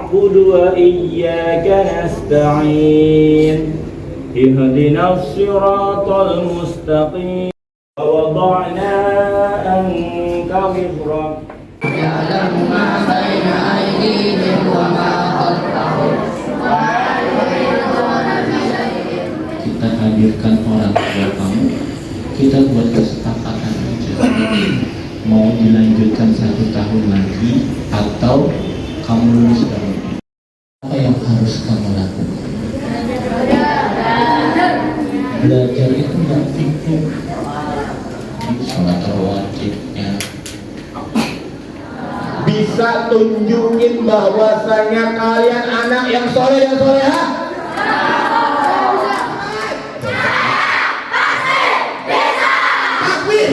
نعبد وإياك نستعين اهدنا الصراط المستقيم ووضعنا عنك وزرك يعلم ما بين أيديهم وما خلفهم ولا يحيطون بشيء. Kita hadirkan orang tua kamu, kita buat kesepakatan aja. Mau dilanjutkan 1 tahun lagi atau kamu lulus tahun ini. Apa yang harus kamu lakukan? Belajar itu nggak cukup. Sholat wajibnya. Bisa tunjukin bahwasanya kalian anak yang soleh dan soleha? Takbir.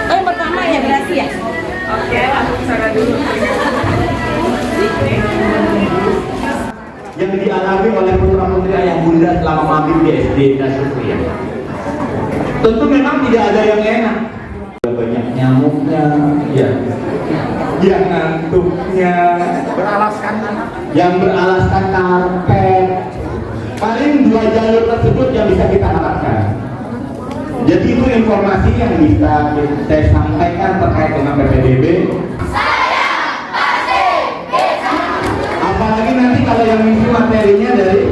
Yang pertama ya berarti ya. Oke, langsung sana dulu. Yang dialami oleh putra putri ayah bunda selama mampir di SD dan Syukriya. Tentu memang tidak ada yang enak. Banyak nyamuknya, ya. Yang ngantuknya, yang beralaskan karpet. Paling 2 jalur tersebut yang bisa kita harapkan. Jadi itu informasi yang bisa saya sampaikan terkait dengan PPDB. Apalagi nanti kalau yang misi materinya dari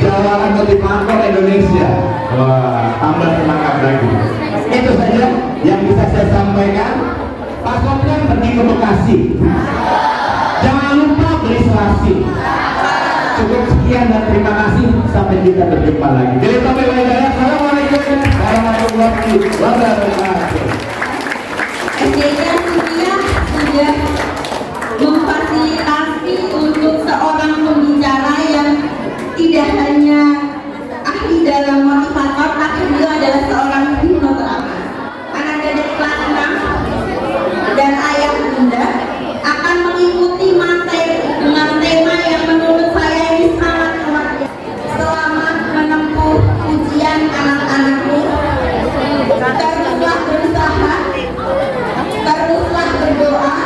Jawaban Motivator Indonesia. Wah, tambah semangat lagi. Itu saja yang bisa saya sampaikan. Pak Sofyan pergi ke Bekasi. Jangan lupa beli selasi. Cukup sekian dan terima kasih. Sampai kita berjumpa lagi. Jadi sampai hidayah. Assalamualaikum warahmatullahi wabarakatuh. SD-nya Syukriya sudah memfasilitasi untuk seorang pembicara yang tidak hanya ahli dalam motivator, tapi beliau adalah seorang hipnoterapi. Anak dari kelas 6 dan ayah bunda akan mengikuti materi dengan tema yang menurut saya ini sangat luar biasa. Selamat menempuh ujian anak-anakku. Teruslah berusaha, teruslah berdoa.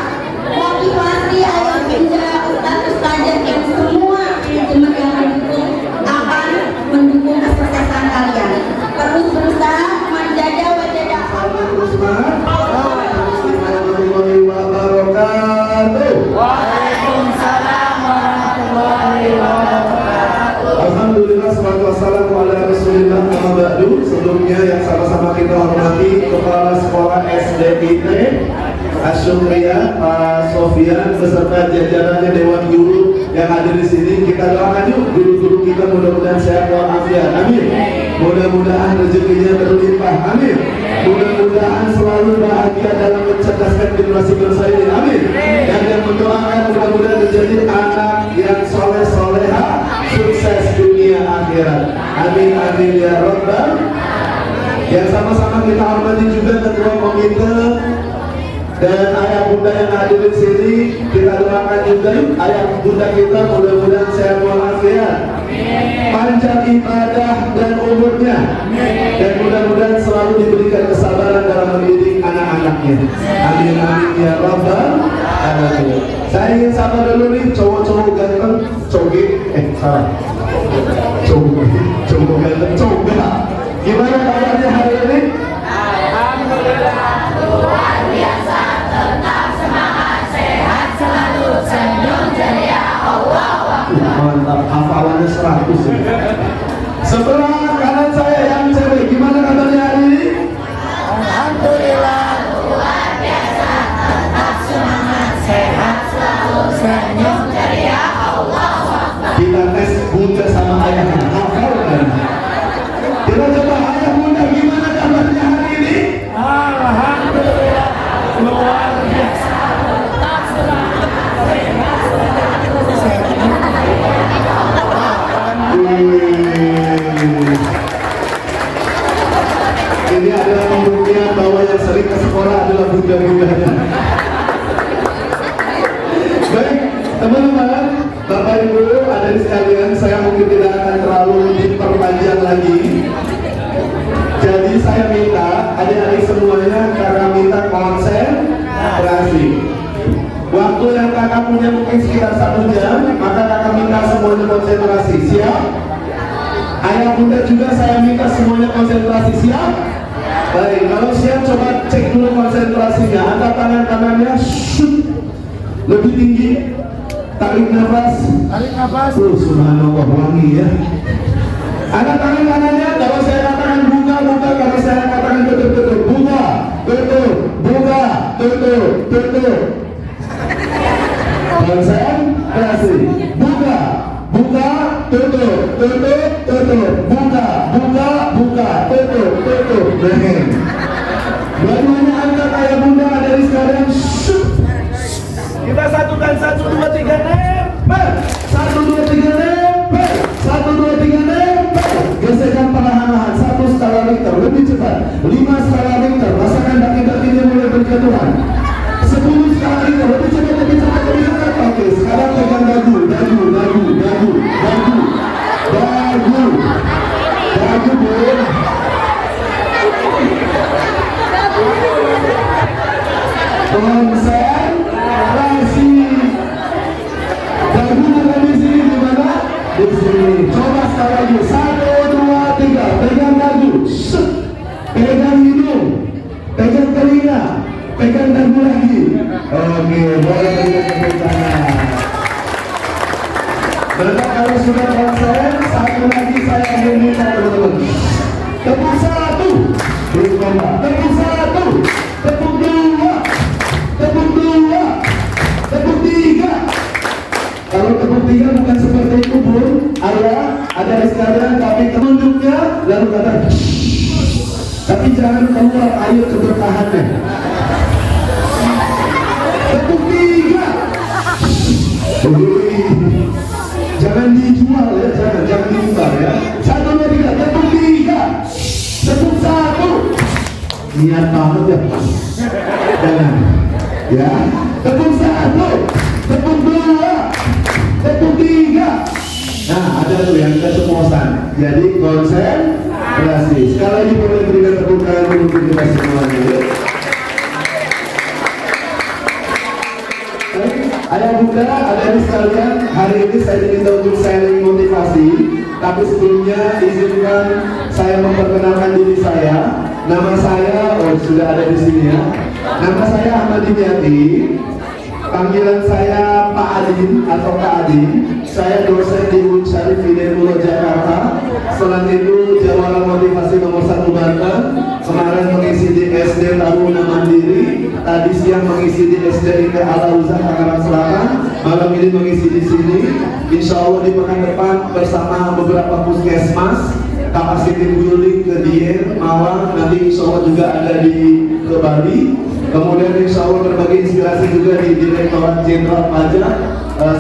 Motivasi ayah bunda, ustaz-ustazah dan semua manajemen yang mendukung akan mendukung kesuksesan kalian. Terus berusaha menjaga wajah Warahmatullahi wabarakatuh. Waalaikumsalam warahmatullahi wabarakatuh. Alhamdulillah, salatu wassalamu ala rasulillah, amma ba'du. Sebelumnya yang sama-sama kita hormati Kepala Sekolah SDIT Asyukriya Pak Sofyan beserta jajarannya Dewan Guru yang hadir di sini. Kita doakan yuk guru-guru kita mudah-mudahan sehat walafiat. Amin. Mudah-mudahan rezekinya berlimpah. Amin. Mudah-mudahan selalu bahagia dalam mencerdaskan generasi bangsa ini. Amin. Dan yang mendoakan mudah-mudahan menjadi anak yang soleh soleha, sukses dunia akhirat. Amin amin ya rabbal. Yang sama-sama kita hormati juga ketua komite dan ayah bunda yang hadir di sini. Kita doakan juga ayah bunda kita mudah-mudahan sehat walafiat, panjang ibadah dan umurnya, dan mudah-mudahan selalu diberikan kesabaran dalam mendidik anak-anaknya. Amin amin ya rabbal alamin. Saya ingin sabar dulu nih cowok-cowok ganteng, salah, cowok ganteng, coba. Gimana kabarnya hari ini? Alhamdulillah luar biasa, tetap semangat, sehat selalu, senyum ceria, Allah. Mantap, hafalannya 100 ya. Sebelah kanan saya yang cewek, gimana kabarnya hari ini? Alhamdulillah luar biasa, tetap semangat, sehat selalu, senyum ceria, Allah. Kita tes bunda sama ayahnya, hafal kan? Kita coba ayah bunda, gimana kabarnya hari ini? Alhamdulillah luar biasa, tetap semangat, sehat siap? Ayah bunda juga saya minta semuanya konsentrasi, siap? Baik, kalau siap coba cek dulu konsentrasinya. Angkat tangan kanannya, shoot. Lebih tinggi. Tarik nafas. Tarik nafas. Subhanallah, wangi ya. Angkat tangan kanannya, kalau saya katakan buka, buka. Kalau saya katakan tutup, tutup. Buka, tutup, buka, tutup, tutup. Konsentrasi. Buka, buka, tutup, tutup, tutup. Buka, buka, buka, tutup, tutup. Dua-duanya angkat ayah bunda dari sekarang. Kita satukan 1, 2, 3 nempel. 1, 2, 3 nempel. 1, 2, 3 nempel. Gesekan perlahan-lahan 1 skala Richter lebih cepat. 5 skala Richter. Rasakan daki-dakinya mulai berjatuhan. 10 skala Richter lebih cepat, lebih cepat, lebih cepat. Oke, sekarang pegang dagu, dagu, dagu, dagu, dagu, dagu, dagu, boleh. Konsentrasi. Dagu bukan di sini, di mana? Di sini. Coba sekali lagi. 1, 2, 3. Pegang dagu. Pegang hidung. Pegang telinga. Pegang dagu lagi. Oke, boleh pegang tangan. Maka kalau sudah konsen, satu lagi saya ingin minta teman-teman. Tepuk 1. Tepuk 1. Tepuk 2. Tepuk 2. Tepuk 3. Kalau tepuk 3 bukan seperti itu pun ada sekalian, tapi telunjuknya lalu kata tapi jangan keluar air keberkahannya. Tepuk 3. Jangan dijual ya, jangan dijual ya. 1, 2, 3. Tepuk 3. Tepuk 1. Niat banget ya. Jangan. Ya, tepuk 1, tepuk 2, tepuk 3. Nah, ada tuh yang keceplosan. Jadi konsentrasi. Sekali lagi boleh berikan tepuk tangan untuk kita semuanya. Ya. Ayah bunda, adik-adik sekalian, hari ini saya diminta untuk sharing motivasi. Tapi sebelumnya izinkan saya memperkenalkan diri saya. Nama saya, sudah ada di sini ya. Nama saya Ahmad Dimyati. Panggilan saya Pak Adin atau Kak Adin. Saya dosen di UIN Syarif Hidayatullah Jakarta. Selain itu Jawara Motivasi nomor 1 Banten. Kemarin mengisi di SD Taruna Mandiri. Tadi siang mengisi di SD Al-Auzah Tangerang Selatan. Malam ini mengisi di sini. Insya Allah di pekan depan bersama beberapa puskesmas. Capacity building ke Dieng, Malang, nanti insya Allah juga ada ke Bali. Kemudian insya Allah berbagai inspirasi juga di Direktorat Jenderal Pajak,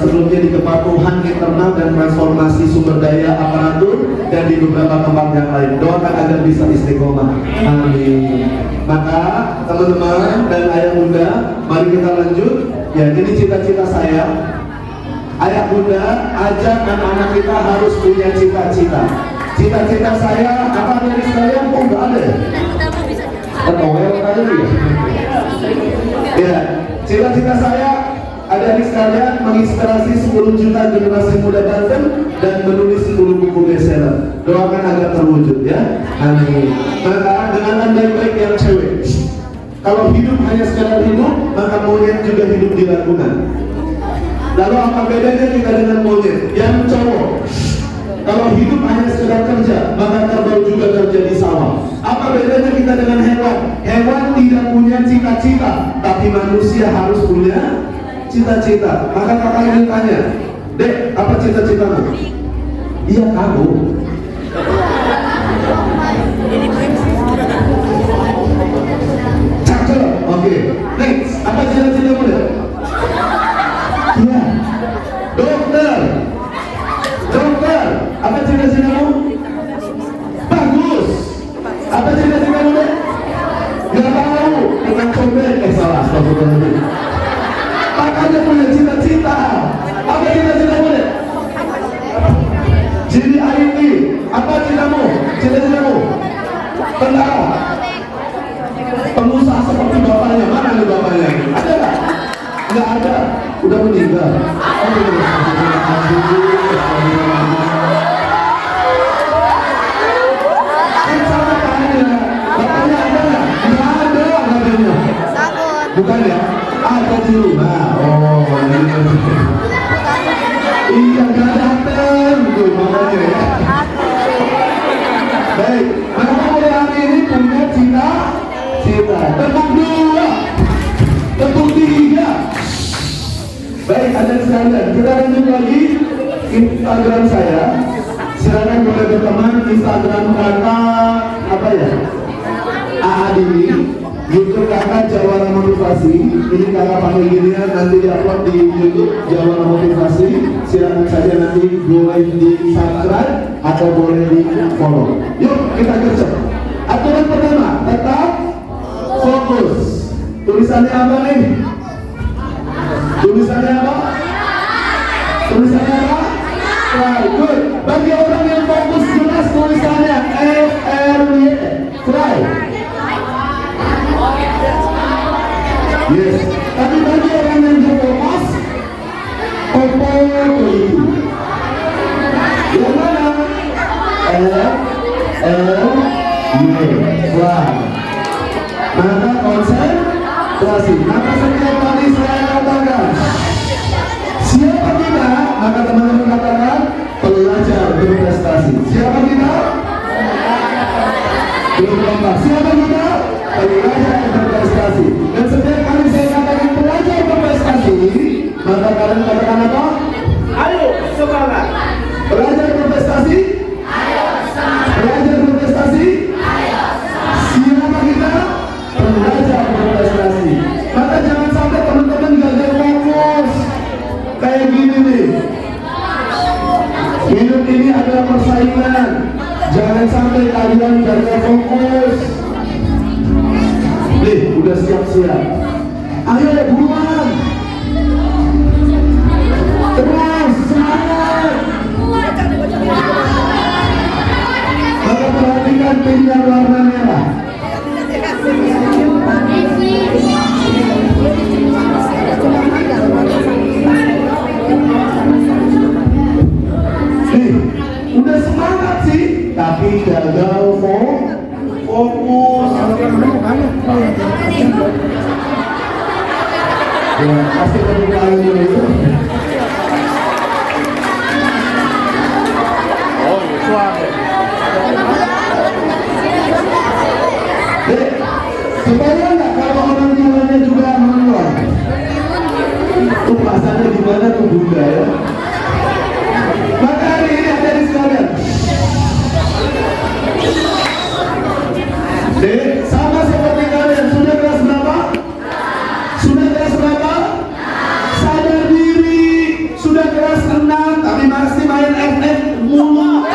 sebelumnya di Kepatuhan Internal dan Transformasi Sumber Daya Aparatur, dan di beberapa tempat yang lain. Doakan agar bisa istiqomah. Amin. Maka teman-teman dan ayah bunda, mari kita lanjut. Ya, ini cita-cita saya. Ayah bunda, ajak anak-anak kita harus punya cita-cita. Cita-cita saya apa dari sekalian? Oh, nggak ada. Tertowel kali ya. Ya, cita-cita saya ada di sekalian menginspirasi 10 juta generasi muda Banten dan menulis 10 buku bestseller. Doakan agar terwujud ya. Amin. Maka dengan baik-baik yang cewek. Kalau hidup hanya sekedar hidup, maka monyet juga hidup di Ragunan. Lalu apa bedanya kita dengan monyet? Yang cowok. Kalau hidup hanya sekedar kerja, maka kerbau juga kerja di sawah. Apa bedanya kita dengan hewan? Hewan tidak punya cita-cita, tapi manusia harus punya cita-cita. Maka kakak ingin tanya, Dek, apa cita-citamu? Iya, kamu. Cakep, oke. Next, apa cita-citamu, Dek? Iya, dokter. Dokter, apa cita-citamu? Bagus. Apa cita-citamu, Dek? Gak tahu, tukang cobek. Salah, astagfirullahaladzim. Makanya punya cita-cita. Apa cita-citamu, Dek? Jadi IT. Apa citamu? Cita-citamu? Tentara. Pengusaha seperti bapaknya. Mana nih bapaknya? Ada nggak? Nggak ada. Udah meninggal. Oh, semuanya ya. Baik, maka mulai hari ini punya cita-cita. Tepuk 2, tepuk 3. Baik, ada sekalian. Kita lanjut lagi Instagram saya. Silakan boleh berteman Instagram kakak apa ya? Aadini, YouTube kakak Jawara Motivasi. Ini kakak panggil ginian, nanti diupload di YouTube Jawara Motivasi. Silakan saja nanti boleh di subscribe atau boleh di follow. Yuk kita kerja. Aturan pertama, tetap fokus. Tulisannya apa nih? Tulisannya apa? Tulisannya apa? Right, good. Bagi orang yang fokus jelas tulisannya FRY. Try. Yes. Tapi bagi orang yang berfokus, Popo itu. Yang mana? Fly. Maka konsentrasi. Maka setiap kali saya katakan siapa kita, maka teman-teman katakan belajar berprestasi. Siapa kita? Berlomba. Siapa kita? Belajar berprestasi. Dan setiap kali saya katakan belajar berprestasi, maka kalian katakan apa? Ayo semangat. Belajar berprestasi. Ayo semangat. Belajar berprestasi. Ayo semangat. Siapa kita? Belajar berprestasi. Maka jangan sampai teman-teman gagal fokus. Kayak gini nih. Hidup ini adalah persaingan. Jangan sampai kalian gagal fokus. Nih, udah siap-siap. Ayo buruan. Terus semangat. Maka perhatikan pinggang warna merah. Udah semangat sih, tapi gagal fokus. Ya, pasti kebukaan dulu. Oh, suara. Supaya nggak kalau orang tuanya juga menolak. Tuh pasannya gimana tuh bunda ya? Maka hari ini ada di sekalian. Sama seperti kalian, sudah kelas berapa? Sudah kelas berapa? Sadar diri. Sudah kelas 6, tapi masih main FF mulu.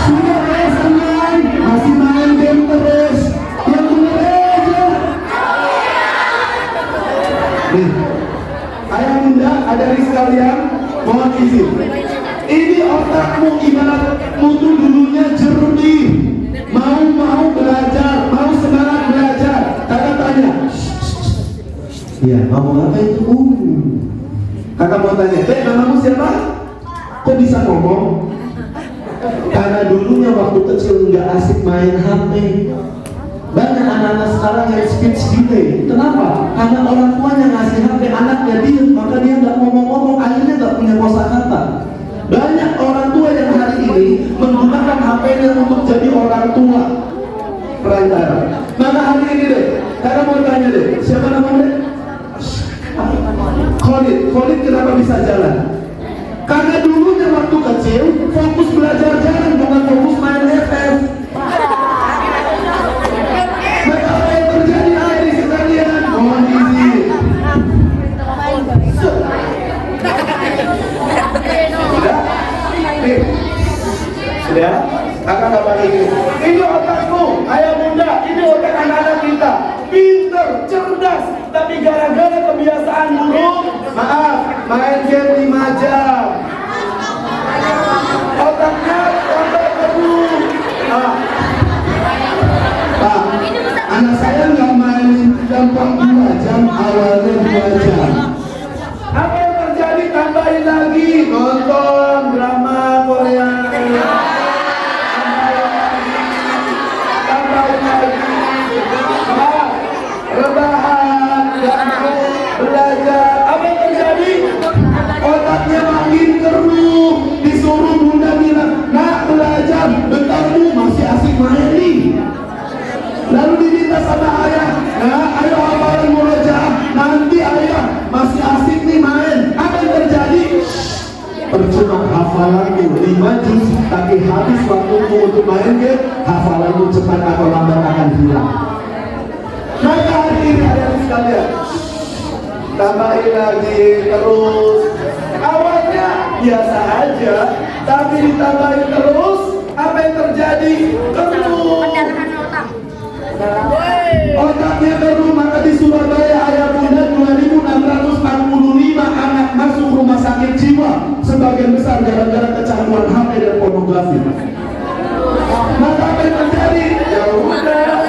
Sudah kelas 6, masih main game terus. Yang bener aja. Nih, ayah bunda, ada di sekalian, mohon izin. Ini otakmu ibaratmu tuh dulunya jernih, mau belajar, mau semangat belajar. Kakak tanya, iya mau apa itu? Kakak mau tanya, namamu siapa? Kok bisa ngomong? Karena dulunya waktu kecil nggak asik main HP. Banyak anak-anak sekarang yang speech delay. Kenapa? Karena orang tuanya ngasih HP, anaknya diem, maka dia nggak ngomong-ngomong, akhirnya nggak punya kosakata. Banyak orang tua yang hari ini menggunakan HP-nya untuk jadi orang tua perantara. Maka hari ini deh, kakak mau tanya deh, siapa namanya? Khalid kenapa bisa jalan? Karena dulunya waktu kecil fokus belajar jalan, bukan fokus main FF. Maka apa yang terjadi hari sekalian? Mohon izin. Sudah? Kakak nggak pakai ini. Ini otakmu, ayah bunda. Ini otak anak-anak kita. Pinter, cerdas, tapi gara-gara kebiasaan buruk, maaf, main game 5 jam. Otaknya tambah buruk. Pak, anak saya nggak main gampang 2 jam, awalnya 2 jam. Apa yang terjadi? Tambahin lagi, nonton drama Korea. Tambahin lagi. Rebahan, gak mau belajar. Apa yang terjadi? waktumu untuk main game, hafalanmu cepat atau lambat akan hilang. Maka hari ini ada sekalian, tambahin lagi terus. Awalnya biasa aja, tapi ditambahin terus, apa yang terjadi? Keruh. Otaknya keruh, maka di Surabaya ayah bunda 2.645 anak masuk rumah sakit jiwa, sebagian besar gara-gara kecanduan HP dan pornografi. Maka apa yang terjadi? Ya udah,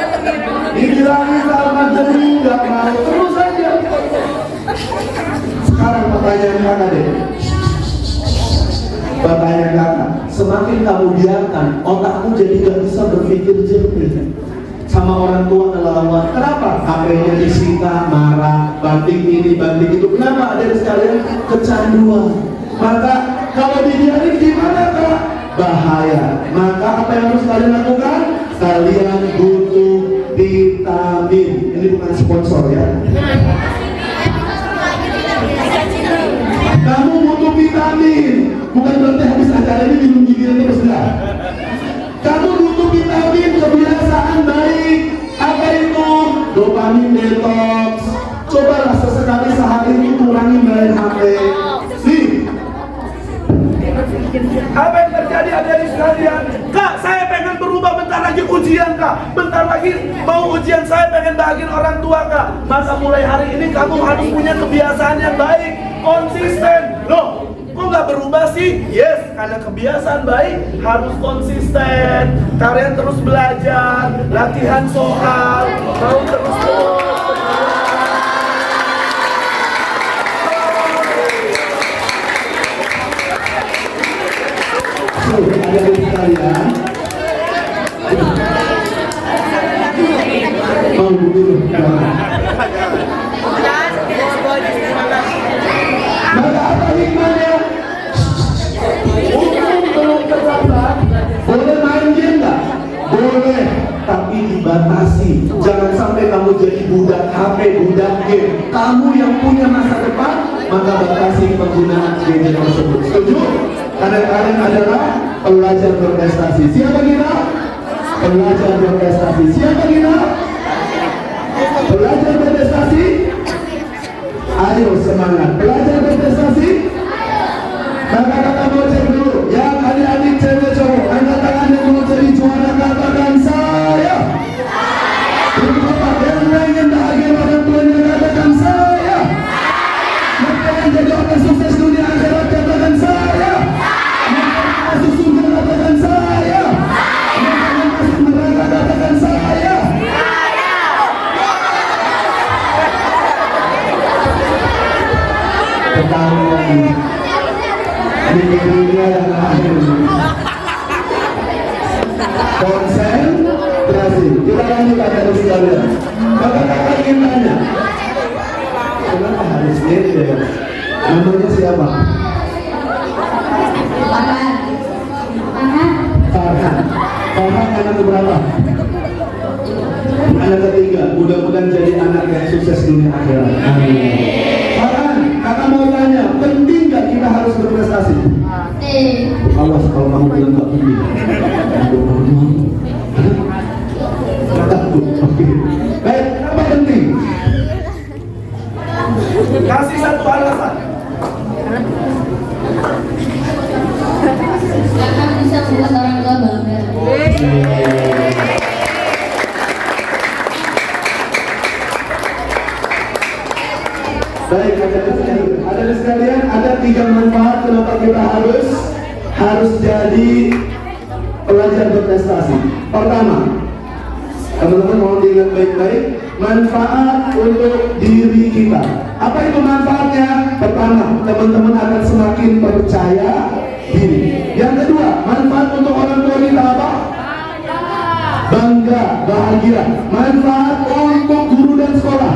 dibilangin sama jernih, nggak mau, terus aja. Sekarang pertanyaan kakak deh. Pertanyaan kakak, semakin kamu biarkan, otakmu jadi gak bisa berpikir jernih. Sama orang tua ngelawan. Kenapa? HP-nya disita, marah, banting ini, banting itu. Kenapa? Ada sekalian kecanduan. Maka kalau dibiarin gimana kak? Bahaya. Maka apa yang harus kalian lakukan? Kalian butuh vitamin. Ini bukan sponsor ya. Kamu butuh vitamin. Bukan berarti habis acara ini minum gigiran terus enggak. Kamu butuh vitamin, kebiasaan baik. Apa itu? Dopamin detox. Cobalah sesekali sehari ini kurangi main HP. Nih, apa yang terjadi adik-adik sekalian? Kak, saya pengen berubah, bentar lagi ujian kak. Bentar lagi mau ujian, saya pengen bahagian orang tua kak. Maka mulai hari ini kamu harus punya kebiasaan yang baik, konsisten. Loh, kok nggak berubah sih? Yes, karena kebiasaan baik harus konsisten. Kalian terus belajar, latihan soal, mau terus ada di sekalian. Mau dulu. Maka apa hikmahnya? Untuk belum terlambat, boleh main game nggak? Boleh, tapi dibatasi. Jangan sampai kamu jadi budak HP, budak game. Kamu yang punya masa depan, maka batasi penggunaan gadget tersebut. Setuju? Karena kalian adalah pelajar berprestasi. Siapa kita? Pelajar berprestasi. Siapa kita? Pelajar berprestasi. Ayo semangat. Pelajar berprestasi. Maka kakak mau cek dulu. Yang adik-adik cewek cowok, angkat tangan yang mau jadi juara, katakan saya. Untuk bapak yang ingin bahagia pada tuanya, katakan saya. Maka yang jadi orang sukses dunia akhirat, katakan saya. Masuk surga, katakan saya. Masuk neraka, katakan saya. Ketahuan di dunia yang akhir. Konsentrasi. Kita lanjutkan dari sekalian. Maka kakak ingin tanya, kenapa harus ini? Namanya siapa? Farhan. Farhan anak keberapa? Anak ketiga. Mudah-mudahan jadi anak yang sukses dunia akhirat. Amin. Farhan, kakak mau tanya, penting gak kita harus berprestasi? Awas kalau kamu bilang gak penting. Takut. Oke. Baik, kenapa penting? Kasih satu alasan. Karena bisa membuat orang tua bangga. Baik, ada sekalian, ada 3 manfaat kenapa kita harus jadi pelajar berprestasi. Pertama, teman-teman mau diingat baik-baik, manfaat untuk diri kita. Apa itu manfaatnya? Pertama, teman-teman akan semakin percaya diri. Yang kedua, manfaat untuk orang tua kita apa? Bangga, bahagia. Manfaat untuk guru dan sekolah,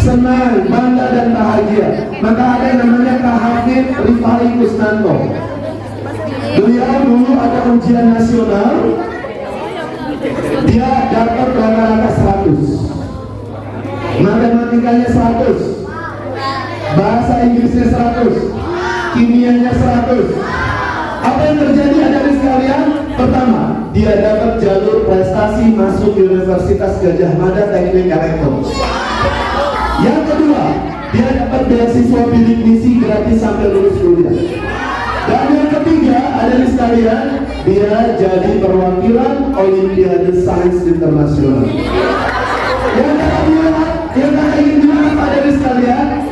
senang, bangga dan bahagia. Maka ada yang namanya Kak Hafid Rifai Kusnanto. Beliau dulu ada ujian nasional, dia dapat rata-rata 100, matematikanya 100, bahasa Inggrisnya 100, kimianya 100, Apa yang terjadi adik-adik sekalian? Pertama, dia dapat jalur prestasi masuk Universitas Gadjah Mada Teknik Elektro. Yang kedua, dia dapat beasiswa bidik misi gratis sampai lulus kuliah. Dan yang ketiga, adik-adik sekalian, dia jadi perwakilan Olimpiade Sains Internasional. Yang kakak ingin bilang adik-adik sekalian,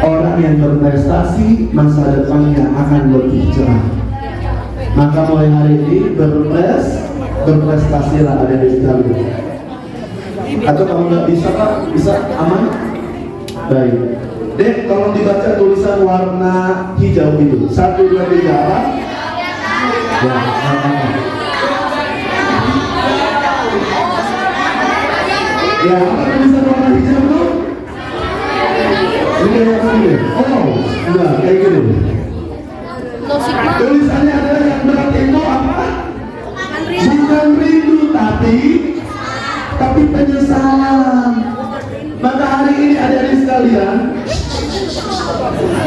orang yang berprestasi masa depannya akan lebih cerah. Maka mulai hari ini berprestasilah adik-adik sekalian. Atau kalau nggak bisa Pak, bisa aman? Baik. Dek, tolong dibaca tulisan warna hijau itu. 1, 2, 3 apa? Ya, ya, apa tulisan warna hijau itu? Ini yang ini. Oh, enggak, kayak gini. Tulisannya adalah yang berat itu apa? Bukan rindu, tapi penyesalan. Maka hari ini adik-adik sekalian,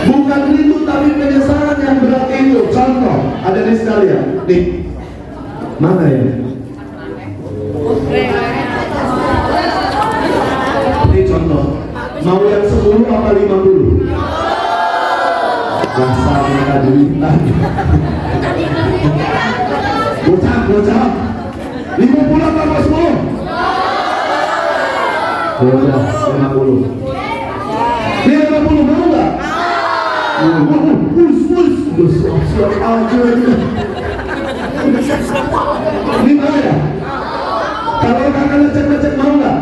bukan rindu tapi penyesalan yang berat itu. Contoh, adik-adik sekalian, nih, mana ya? Ini contoh, mau yang 10 apa 50? Dasar mereka duitan. Bocah 50 apa 10? Bocah 50. Ini 50 mau nggak? Siap aja ini. Ini mau ya? Kalau kakak ngecek mau nggak?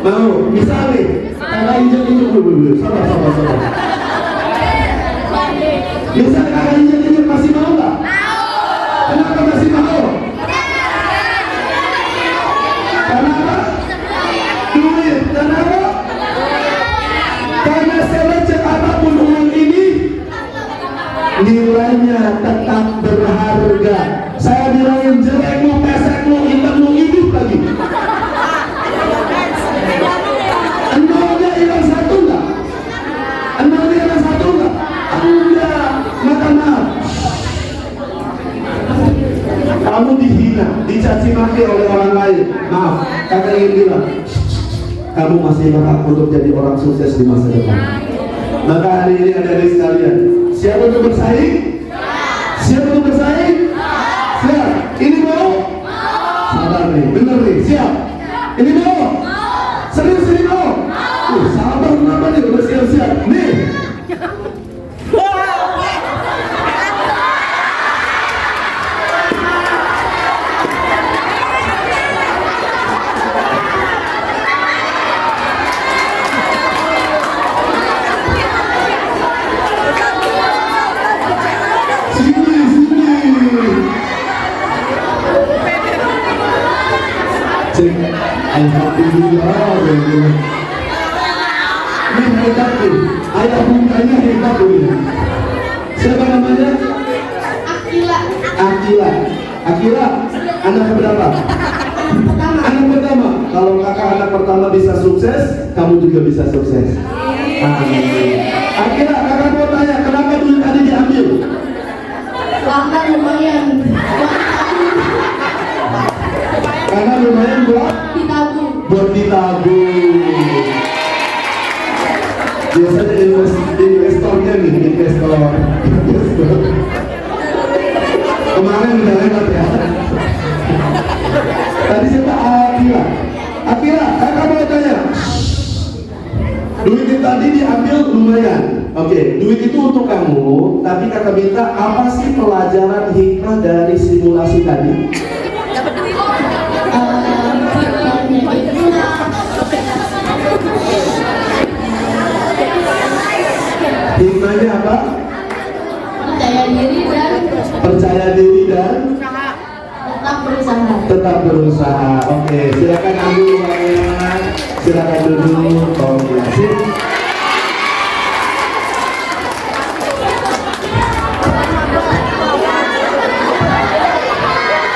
Mau. Misalnya kakak injek dulu. Sabar. Misalnya kakak injek masih mau nggak? Kenapa masih mau? Kenapa? Duit. Kenapa? Karena selecek apapun uang ini, nilainya tetap berharga. Saya bilangin jelekmu, pesekmu, hitammu hidup lagi. Nolnya hilang 1 enggak? Nolnya hilang 1 enggak? Enggak. Maka maaf, kamu dihina, dicaci maki oleh orang lain. Maaf, kakak ingin bilang, kamu masih berhak untuk jadi orang sukses di masa depan. Maka hari ini adik-adik sekalian, siap untuk bersaing? Siap untuk bersaing? Siap. Ini mau? Sabar nih, bener nih, siap. Ini mau? Serius ini mau? Sabar kenapa nih, udah siap-siap. Nih. Alhamdulillah, ini hebat tuh, ayah bundanya hebat tuh. Siapa namanya? Akila, anak berapa? Anak pertama. Kalau kakak anak pertama bisa sukses, kamu juga bisa sukses. Amin. Akila, kakak mau tanya, kenapa duit tadi diambil? Karena lumayan. Karena lumayan buat ditabung. Biasanya investornya nih, investor. Kemarin udah lewat ya. Tadi siapa? Akila, kakak mau tanya. Duit itu tadi diambil lumayan. Oke, duit itu untuk kamu. Tapi kakak minta apa sih pelajaran hikmah dari simulasi tadi? Hikmahnya apa? Percaya diri dan tetap berusaha. Oke, silakan ambil uangnya. Silakan duduk. Oke, sip.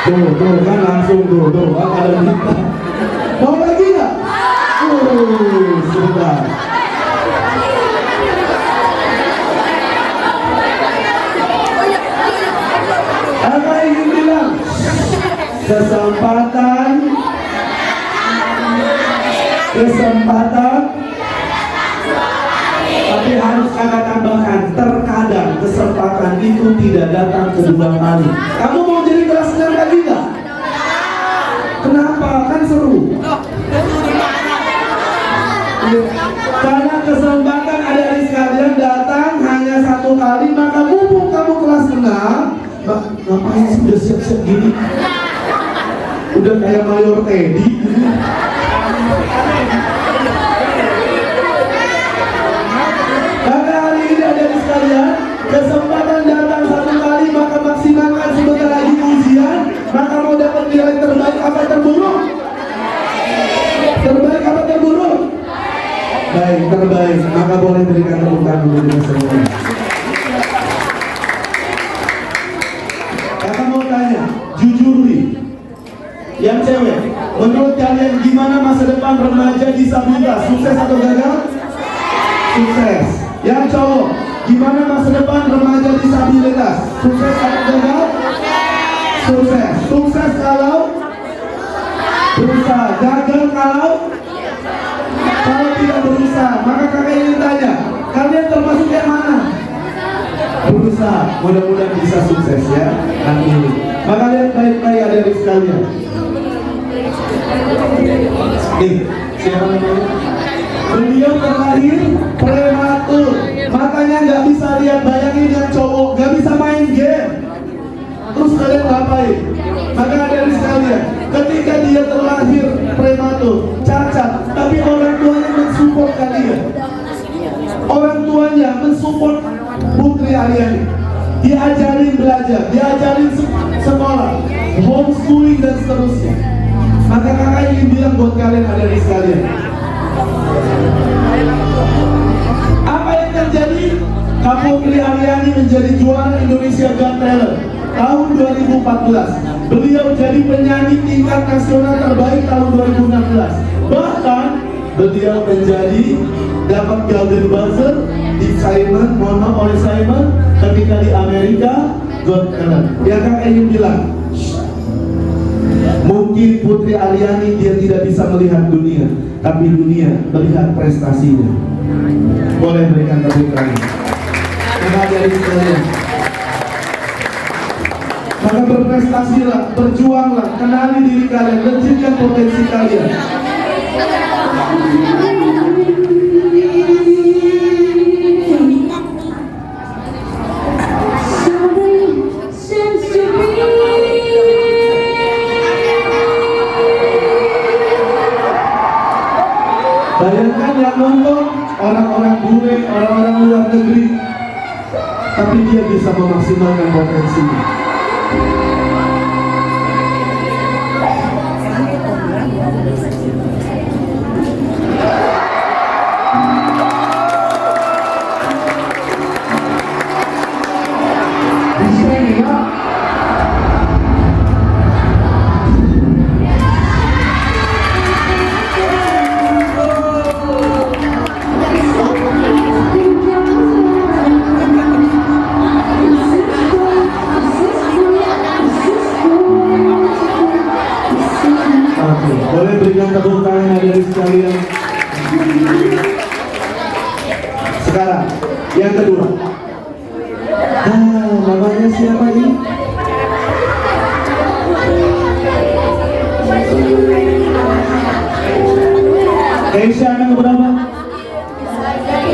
Tuh kan langsung tuh kan ada kita. Mau lagi nggak? Sebentar. kesempatan, tapi harus kakak tambahkan, terkadang kesempatan itu tidak datang kedua kali. Kamu mau jadi kelas 6 lagi nggak? Kenapa? Kan seru. Karena kesempatan adik-adik sekalian datang hanya satu kali, maka mumpung kamu kelas 6, ngapain sih udah siap-siap gini? Udah kayak Mayor Teddy. Karena hari ini adik-adik sekalian, kesempatan datang satu kali, maka maksimalkan sebentar lagi ujian. Maka mau dapat nilai terbaik apa terburuk? Terbaik apa terburuk? Baik, terbaik. Maka boleh berikan tepuk tangan dulu semua. Kakak mau tanya, jujur nih, yang cewek, menurut kalian gimana masa depan remaja disabilitas? Sukses atau gagal? Sukses. Yang cowok, gimana masa depan remaja disabilitas? Sukses atau gagal? Sukses. Sukses kalau berusaha, gagal kalau tidak berusaha. Maka kakak ingin tanya, kalian termasuk yang mana? Berusaha. Mudah-mudahan bisa sukses ya nanti ini. Maka lihat baik-baik adik-adik sekalian. Nih, siapa namanya? Beliau terlahir prematur, matanya nggak bisa lihat. Bayangin yang cowok nggak bisa main game. Terus kalian ngapain? Maka adik-adik sekalian, ketika dia terlahir prematur, cacat, tapi orang tuanya mensupport kalian. Orang tuanya mensupport Putri Aryani. Diajarin belajar, diajarin sekolah, homeschooling dan seterusnya. Maka kakak ingin bilang buat kalian adik-adik sekalian, apa yang terjadi? Putri Aryani menjadi juara Indonesia Got Talent tahun 2014. Beliau jadi penyanyi tingkat nasional terbaik tahun 2016. Bahkan beliau menjadi dapat Golden Buzzer di Simon, oleh Simon ketika di Amerika Got Talent. Yang kakak ingin bilang, mungkin Putri Aryani dia tidak bisa melihat dunia, tapi dunia melihat prestasinya. Boleh berikan tepuk tangan. Dari sekalian. Maka berprestasilah, berjuanglah, kenali diri kalian, kecilkan potensi kalian. Bayangkan yang nonton orang-orang bule, orang-orang luar negeri, tapi dia bisa memaksimalkan potensinya. Boleh berikan tepuk tangan dari sekalian. Sekarang yang kedua. Namanya siapa ini? Keisha anak berapa?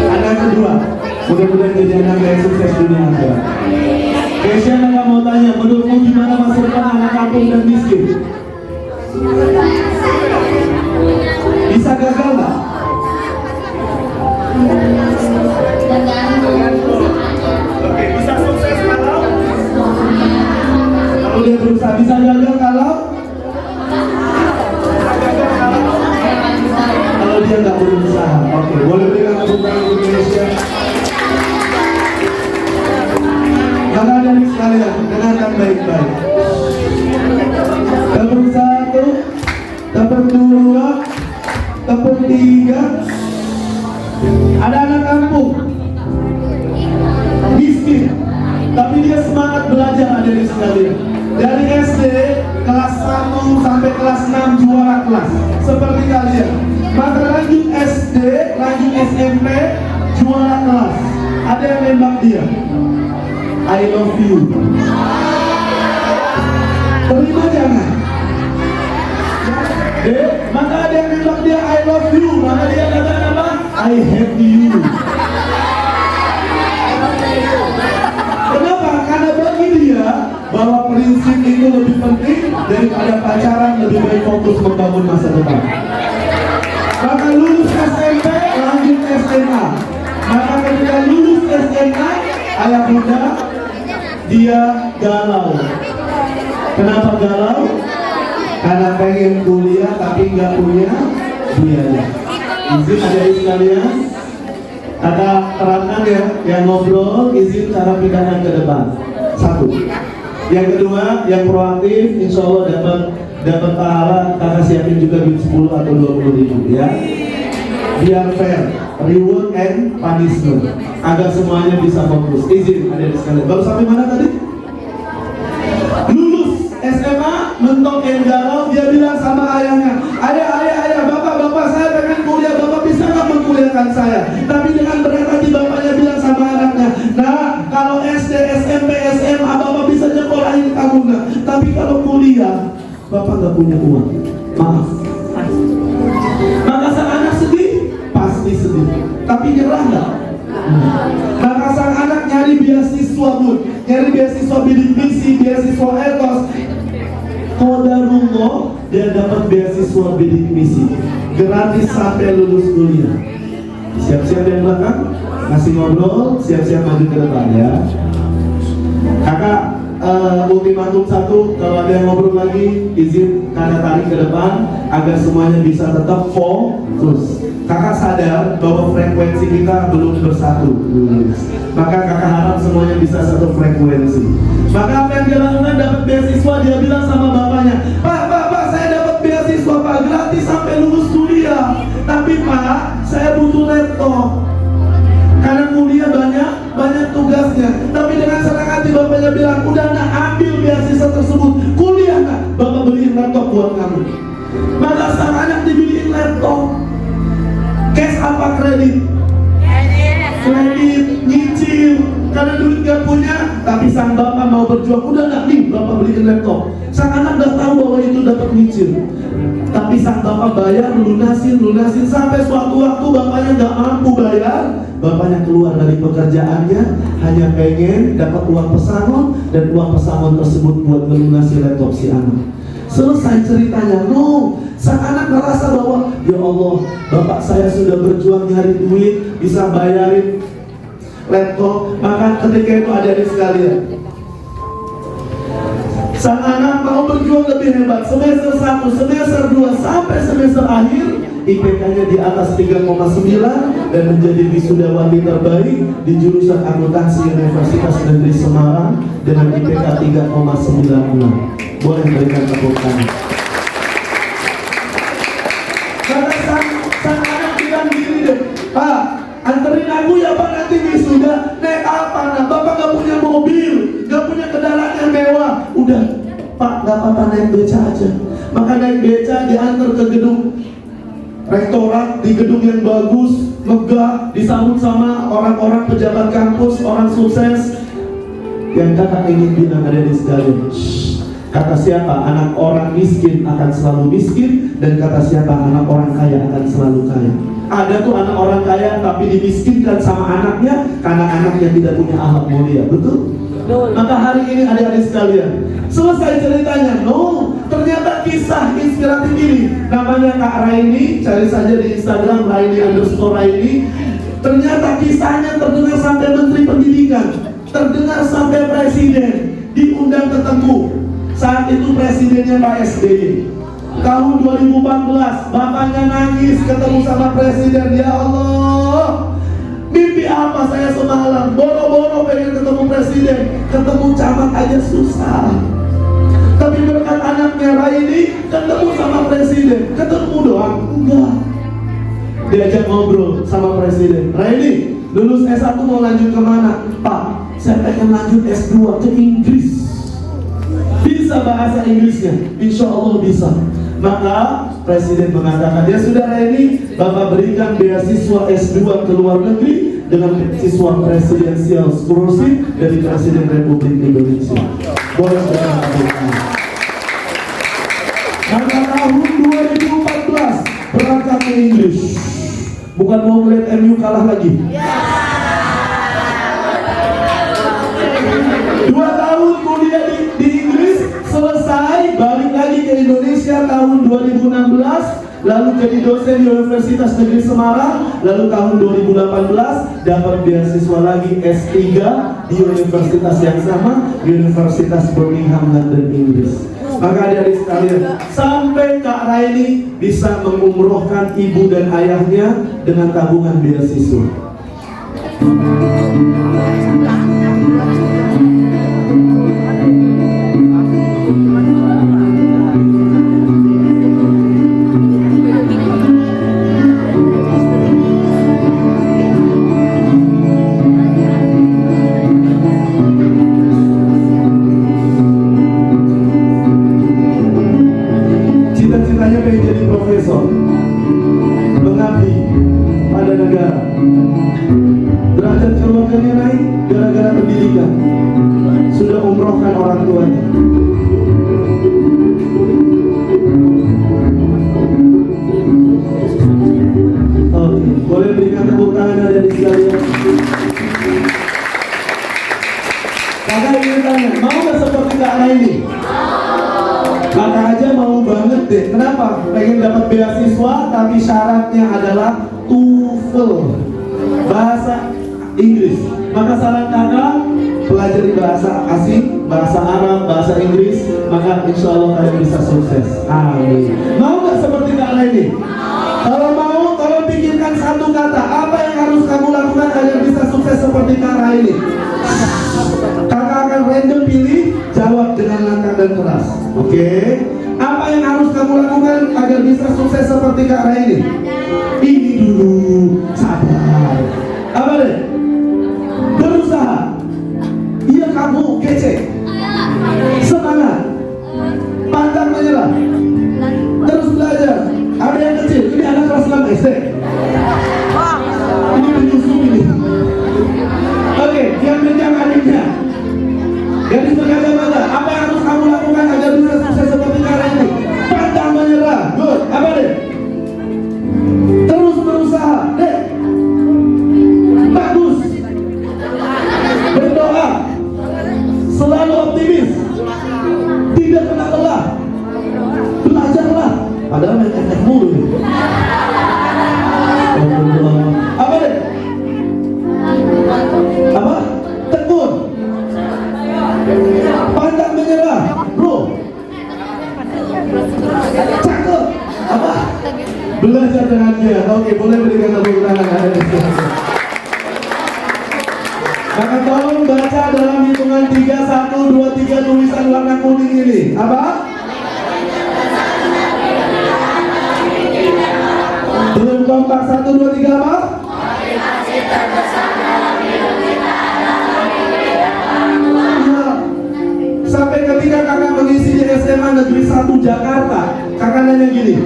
Anak kedua. Mudah-mudahan jadi anak yang sukses dunia akhirat. Keisha anak mau tanya, menurutmu gimana masa depan anak kampung dan miskin? Bisa gagal nggak? Oke, bisa sukses kalau dia berusaha. Bisa gagal kalau dia nggak berusaha. Oke, boleh berikan tepuk tangan untuk Indonesia. Maka dari sekalian, dengarkan baik-baik. Tepuk satu, tepuk dua, tepuk tiga. Ada anak kampung miskin, tapi dia semangat belajar adik sekalian. Dari SD kelas 1 kamu sampai kelas 6 juara kelas seperti kalian. Maka lanjut SD, lanjut SMP, juara kelas. Ada yang nembak dia, I love you. Terima jangan? Maka ada yang nembak dia, I love you. Maka dia katakan apa? I hate you. Kenapa? Karena bagi dia bahwa prinsip itu lebih penting daripada pacaran, lebih baik fokus membangun masa depan. Maka lulus SMP, lanjut SMA. Maka ketika lulus SMA, ayah bunda, dia galau. Kenapa galau? Karena pengen kuliah tapi nggak punya biaya. Izin adik sekalian, kakak terangkan ya, yang ngobrol izin cara pindahkan ke depan. Satu. Yang kedua, yang proaktif, insya Allah dapat pahala. Kakak siapin juga duit 10 atau 20 ribu ya. Biar fair, reward and punishment, agar semuanya bisa fokus. Izin adik sekalian. Baru sampai mana tadi? Lulus SMA, mentok yang galau, dia bilang sama ayahnya, ayah, bapak, saya pengen kuliah, bapak bisa nggak mengkuliahkan saya? Tapi dengan berat hati bapaknya bilang sama anaknya, nah kalau SD, SMP, SMA bapak bisa nyekolahin kamu nggak? Tapi kalau kuliah, bapak nggak punya uang, maaf. Maka sang anak sedih, pasti sedih. Tapi nyerah nggak? Maka sang anak nyari beasiswa bun, nyari beasiswa bidik misi, beasiswa etos. Qadarullah, dia dapat beasiswa bidik misi gratis sampai lulus kuliah. Siap-siap yang belakang, masih ngobrol, siap-siap maju ke depan ya. Kakak ultimatum satu, kalau ada yang ngobrol lagi, izin kakak tarik ke depan agar semuanya bisa tetap fokus. Kakak sadar bahwa frekuensi kita belum bersatu, maka kakak harap semuanya bisa satu frekuensi. Maka apa yang dia lakukan, dapat beasiswa, dia bilang sama bapaknya, Pak, saya dapat beasiswa Pak, gratis sampai lulus kuliah. Tapi Pak, saya butuh laptop karena kuliah banyak tugasnya. Tapi dengan senang hati bapaknya bilang, udah nak ambil beasiswa tersebut, kuliah nak, bapak beliin laptop buat kamu. Maka sang anak dibeliin laptop. Cash apa kredit? Kredit, nyicil. Karena duit gak punya, tapi sang bapak mau berjuang, udah nak nih, bapak beliin laptop. Sang anak gak tahu bahwa itu dapat nyicil. Tapi sang bapak bayar, lunasin sampai suatu waktu bapaknya gak mampu bayar. Bapaknya keluar dari pekerjaannya hanya pengen dapat uang pesangon, dan uang pesangon tersebut buat melunasi laptop si anak. Selesai ceritanya, sang anak merasa bahwa ya Allah, bapak saya sudah berjuang nyari duit, bisa bayarin laptop. Maka ketika itu adik-adik sekalian, sang anak mau berjuang lebih hebat. Semester 1, semester 2, sampai semester akhir IPK-nya di atas 3,9 dan menjadi wisudawati terbaik di jurusan akuntansi Universitas Negeri Semarang dengan IPK 3,96. Boleh berikan tepuk tangan. Karena sang anak bilang gini deh, Pak, anterin aku ya Pak nanti wisuda. Naik apa? Nah, Bapak gak punya mobil, gak punya kendaraan yang mewah. Udah, Pak, gak apa-apa naik beca aja. Maka naik beca diantar ke gedung rektorat, di gedung yang bagus, megah, disambut sama orang-orang pejabat kampus, orang sukses. Yang kakak ingin bilang ada di sekalian, kata siapa anak orang miskin akan selalu miskin, dan kata siapa anak orang kaya akan selalu kaya. Ada tuh anak orang kaya tapi dimiskinkan sama anaknya karena anaknya tidak punya akhlak mulia, betul? Maka hari ini adik-adik sekalian, selesai ceritanya, ternyata kisah inspiratif ini, namanya Kak Raini, cari saja di Instagram Raini_Raini. Ternyata kisahnya terdengar sampai Menteri Pendidikan, terdengar sampai Presiden, diundang ketemu. Saat itu presidennya Pak SBY. Tahun 2014, bapaknya nangis ketemu sama presiden. Ya Allah, mimpi apa saya semalam? Boro-boro pengen ketemu presiden, ketemu camat aja susah. Tapi berkat anaknya Raini, ketemu sama presiden. Ketemu doang? Enggak. Diajak ngobrol sama presiden. Raini, lulus S1 mau lanjut kemana? Pak, saya pengen lanjut S2 ke Inggris. Bisa bisa bahasa Inggrisnya? Insya Allah bisa. Maka Presiden mengatakan, ya sudah ini Bapak berikan beasiswa S2 ke luar negeri dengan siswa presidensial scholarship dari Presiden Republik Indonesia. Boleh berangkat. Maka tahun 2014 berangkat ke Inggris. Bukan mau melihat MU kalah lagi. 2 tahun kuliah di Inggris, selesai, balik lagi ke Indonesia tahun 2016. Lalu jadi dosen di Universitas Negeri Semarang. Lalu tahun 2018 dapat beasiswa lagi S3 di universitas yang sama, Universitas Birmingham, London, Inggris. Maka adik-adik sekalian, sampai Kak Raini bisa mengumrohkan ibu dan ayahnya dengan tabungan beasiswa. Cita-citanya pengen jadi profesor, mengabdi pada negara. Derajat keluarganya naik gara-gara pendidikan. Sudah umrohkan orang tuanya. Oke, boleh berikan tepuk tangan dari sekalian. Kakak ingin tanya, mau nggak seperti Kak Raini? Kakak aja mau banget deh. Kenapa? Pengen dapat beasiswa, tapi syaratnya adalah TOEFL, bahasa Inggris. Maka saran kakak, pelajari bahasa asing, bahasa Arab, bahasa Inggris. Maka insya Allah kalian bisa sukses. Amin. Mau nggak seperti Kak Raini? Kalau mau, tolong pikirkan satu kata. Apa yang harus kamu lakukan agar bisa sukses seperti Kak Raini? Kakak akan random pilih, jawab dengan lantang dan keras. Oke? Apa yang harus kamu lakukan agar bisa sukses seperti Kak Raini? Ini dulu, sabar. Apa deh? Berusaha. Iya, kamu kece. Semangat. Pantang menyerah. Terus belajar. Ada yang kecil, ini anak kelas 6 SD. Ini menyusul ini. Oke, yang menjang adiknya. Gadis berkacamata, apa yang harus kamu lakukan agar bisa sukses seperti Kak Raini? Pantang menyerah. Good. Apa deh? Terus berusaha. Deh. Bagus. Berdoa. Selalu optimis. Tidak pernah lelah. Belajarlah. Padahal main mulu nih. Apa deh? Apa? Tekun. Pantang menyerah, bro. Cakep. Apa? Belajar dengan dia. Oke, boleh berikan tepuk tangan. Maka tolong baca dalam hitungan 3, 1, 2, 3 tulisan warna kuning ini. Apa? Belum kompak. 1, 2, 3 apa? Sampai ketika kakak mengisi di SMA Negeri 1 Jakarta, kakak nanya gini,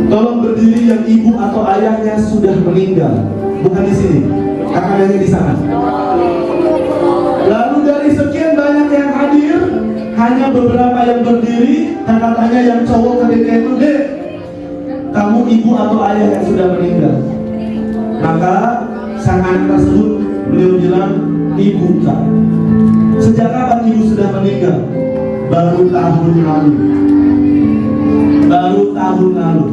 tolong berdiri yang ibu atau ayahnya sudah meninggal. Bukan di sini, kakak nanya di sana. Lalu dari sekian banyak yang hadir, hanya beberapa yang berdiri. Kakak tanya yang cowok ketika itu, Dek, kamu ibu atau ayah yang sudah meninggal? Maka sang anak tersebut, beliau bilang, ibu kak. Sejak kapan ibu sudah meninggal? Baru tahun lalu. Baru tahun lalu.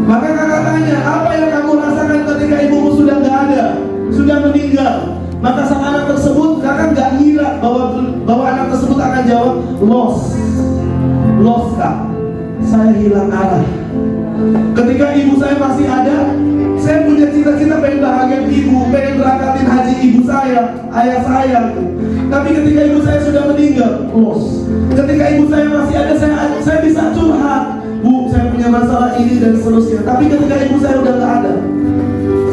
Maka kakak tanya, apa yang kamu rasakan ketika ibumu sudah nggak ada, sudah meninggal? Maka sang anak tersebut, kakak nggak ngira bahwa anak tersebut akan jawab, lost kak. Saya hilang arah. Ketika ibu saya masih ada, saya punya cita-cita pengen bahagia ibu, pengen berangkatin haji ibu saya, ayah saya. Tapi ketika ibu saya sudah meninggal, lost. Ketika ibu saya masih ada, saya bisa curhat, Bu, saya punya masalah ini dan seterusnya. Tapi ketika ibu saya udah nggak ada,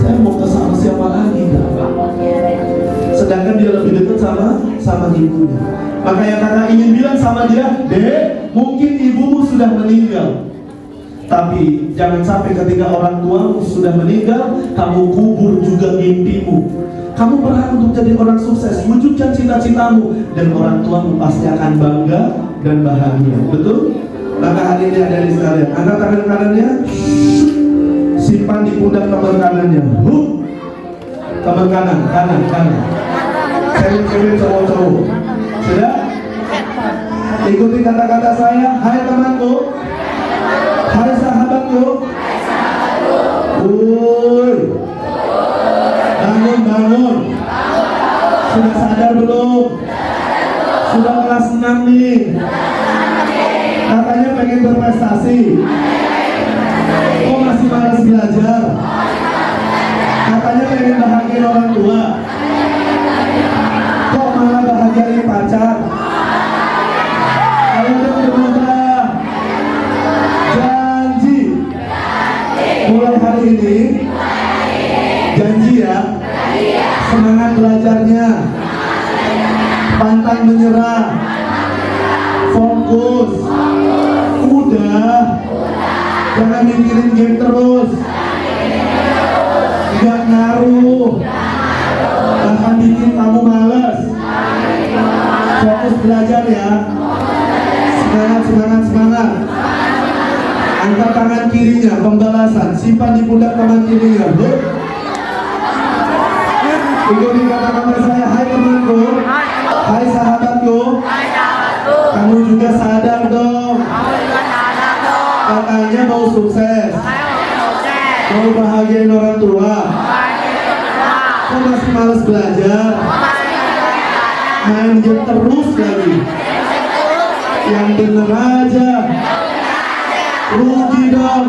saya mau ke sama siapa lagi, Kak? Sedangkan dia lebih dekat sama sama ibunya. Makanya kakak ingin bilang sama dia, Dek, mungkin ibumu sudah meninggal, tapi jangan sampai ketika orang tuamu sudah meninggal, kamu kubur juga mimpimu. Kamu berhak untuk jadi orang sukses, wujudkan cita-citamu, dan orang tuamu pasti akan bangga dan bahagia. Betul? Maka hari ini ada di sekalian, angkat tangan kanannya, simpan di pundak teman kanannya. Teman kanan, kanan. Cewek-cewek, cowok-cowok. Sudah? Ikuti kata-kata saya. Hai temanku, hai sahabatku. Woi, bangun. Sudah sadar belum? Sudah kelas 6 nih. Katanya pengen berprestasi. Oh, masih malas belajar. Katanya pengen bahagiain orang tua. Kok malah bahagiain pacar? Ayo dong berubah. Janji. Mulai hari ini, janji ya. Semangat belajarnya. Pantang menyerah. Fokus. Udah. Jangan mikirin game terus. Gak ngaruh. Bahkan bikin kamu males. Fokus belajar ya. Semangat. Angkat tangan kirinya, pembalasan. Simpan di pundak tangan kirinya. Ikuti kata-kata saya. Hai temanku, hai sahabatku. Kamu juga sadar dong. Katanya mau sukses, mau bahagiain orang tua. Kok masih malas belajar? Main game terus lagi. Yang bener aja. Rugi dong.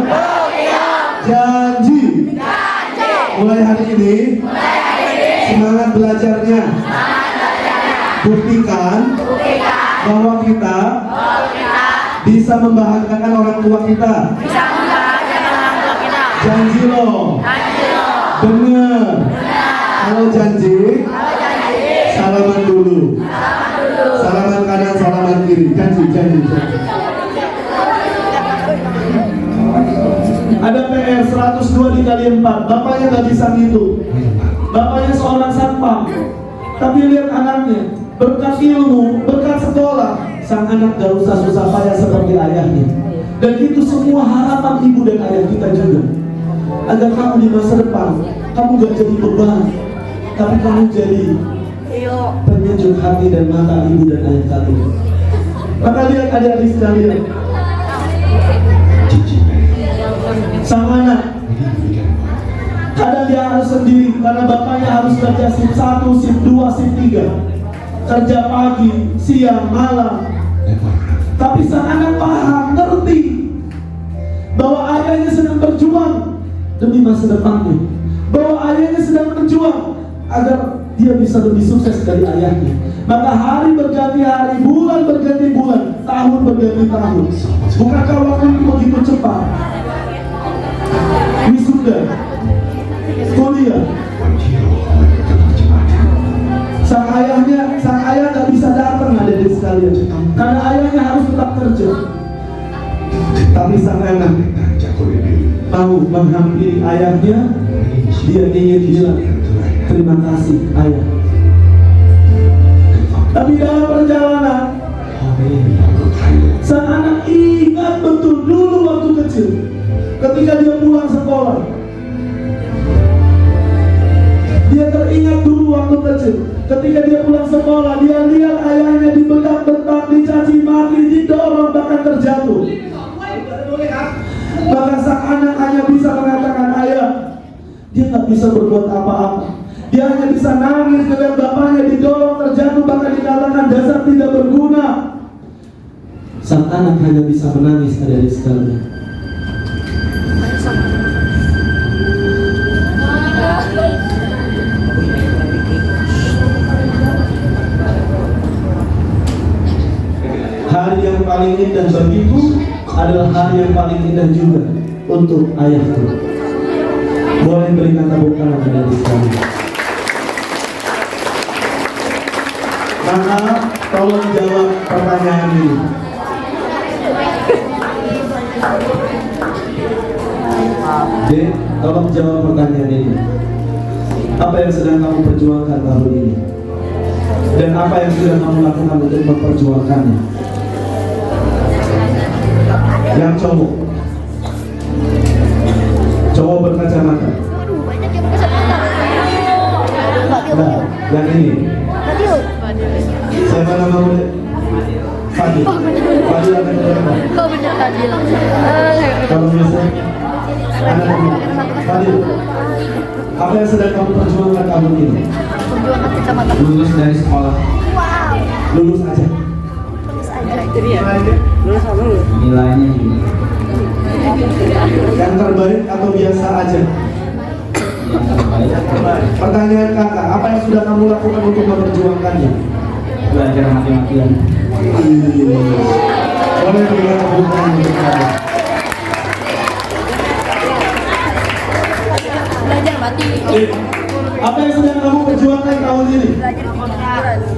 Janji. Mulai hari ini, semangat belajarnya. Buktikan bahwa kita bisa membahagiakan orang tua kita. Janji loh. Bener. Kalau janji, salaman dulu. Salaman kanan, salaman kiri. Janji. Ada PR 102 dikali 4. Bapaknya gak bisa ngitung. Bapaknya seorang satpam, tapi lihat anaknya, berkat ilmu, berkat sekolah, sang anak gak usah susah payah seperti ayahnya. Dan itu semua harapan ibu dan ayah kita juga, agar kamu di masa depan, kamu gak jadi beban, tapi kamu jadi penyejuk hati dan mata ibu dan ayah kalian. Maka lihat adik-adik sekalian, sang anak kadang dia harus sendiri karena bapaknya harus kerja shift 1, shift 2, shift 3, kerja pagi, siang, malam. Tapi sang anak paham, ngerti bahwa ayahnya sedang berjuang demi masa depannya, bahwa ayahnya sedang berjuang agar dia bisa lebih sukses dari ayahnya. Maka hari berganti hari, bulan berganti bulan, tahun berganti tahun. Bukankah waktu itu begitu cepat? Wisuda, kuliah. Sang ayah gak bisa datang, adik-adik sekalian, karena ayahnya harus tetap kerja. Tapi sang anak mau menghampiri ayahnya, dia ingin bilang terima kasih ayah. Tapi dalam perjalanan, sang anak ingat betul dulu waktu kecil, ketika dia pulang sekolah. Dia teringat dulu waktu kecil, ketika dia pulang sekolah, dia lihat ayahnya dibentak-bentak, dicaci maki, didorong, bahkan terjatuh. Maka sang anak hanya bisa mengatakan ayah. Dia tak bisa berbuat apa-apa. Dia hanya bisa nangis melihat bapaknya didorong, terjatuh, bahkan dikatakan dasar tidak berguna. Sang anak hanya bisa menangis, adik-adik sekalian. Hari yang paling indah bagiku adalah hari yang paling indah juga untuk ayahku. Boleh berikan tepuk tangan dari sekali. Maka tolong jawab pertanyaan ini. Dek, tolong jawab pertanyaan ini. Apa yang sedang kamu perjuangkan tahun ini? Dan apa yang sudah kamu lakukan untuk memperjuangkannya? Yang cowok berkacamata. Nah, yang ini. Siapa namamu? Fadil. Fadil akan berapa? Oh bener Fadil. Kalau biasa, anak ini. Fadil, apa yang sedang kamu perjuangkan tahun ini? Perjuangan kacamata. Lulus dari sekolah. Wow. Lulus aja. Terus aja itu dia. Nilainya juga Yang terbaik atau biasa aja? yang terbaik. Pertanyaan kakak, apa yang sudah kamu lakukan untuk memperjuangkannya? Belajar mati-matian. Boleh berikan tepuk tangan untuk kakak. Belajar mati. Apa yang sedang kamu perjuangkan tahun ini?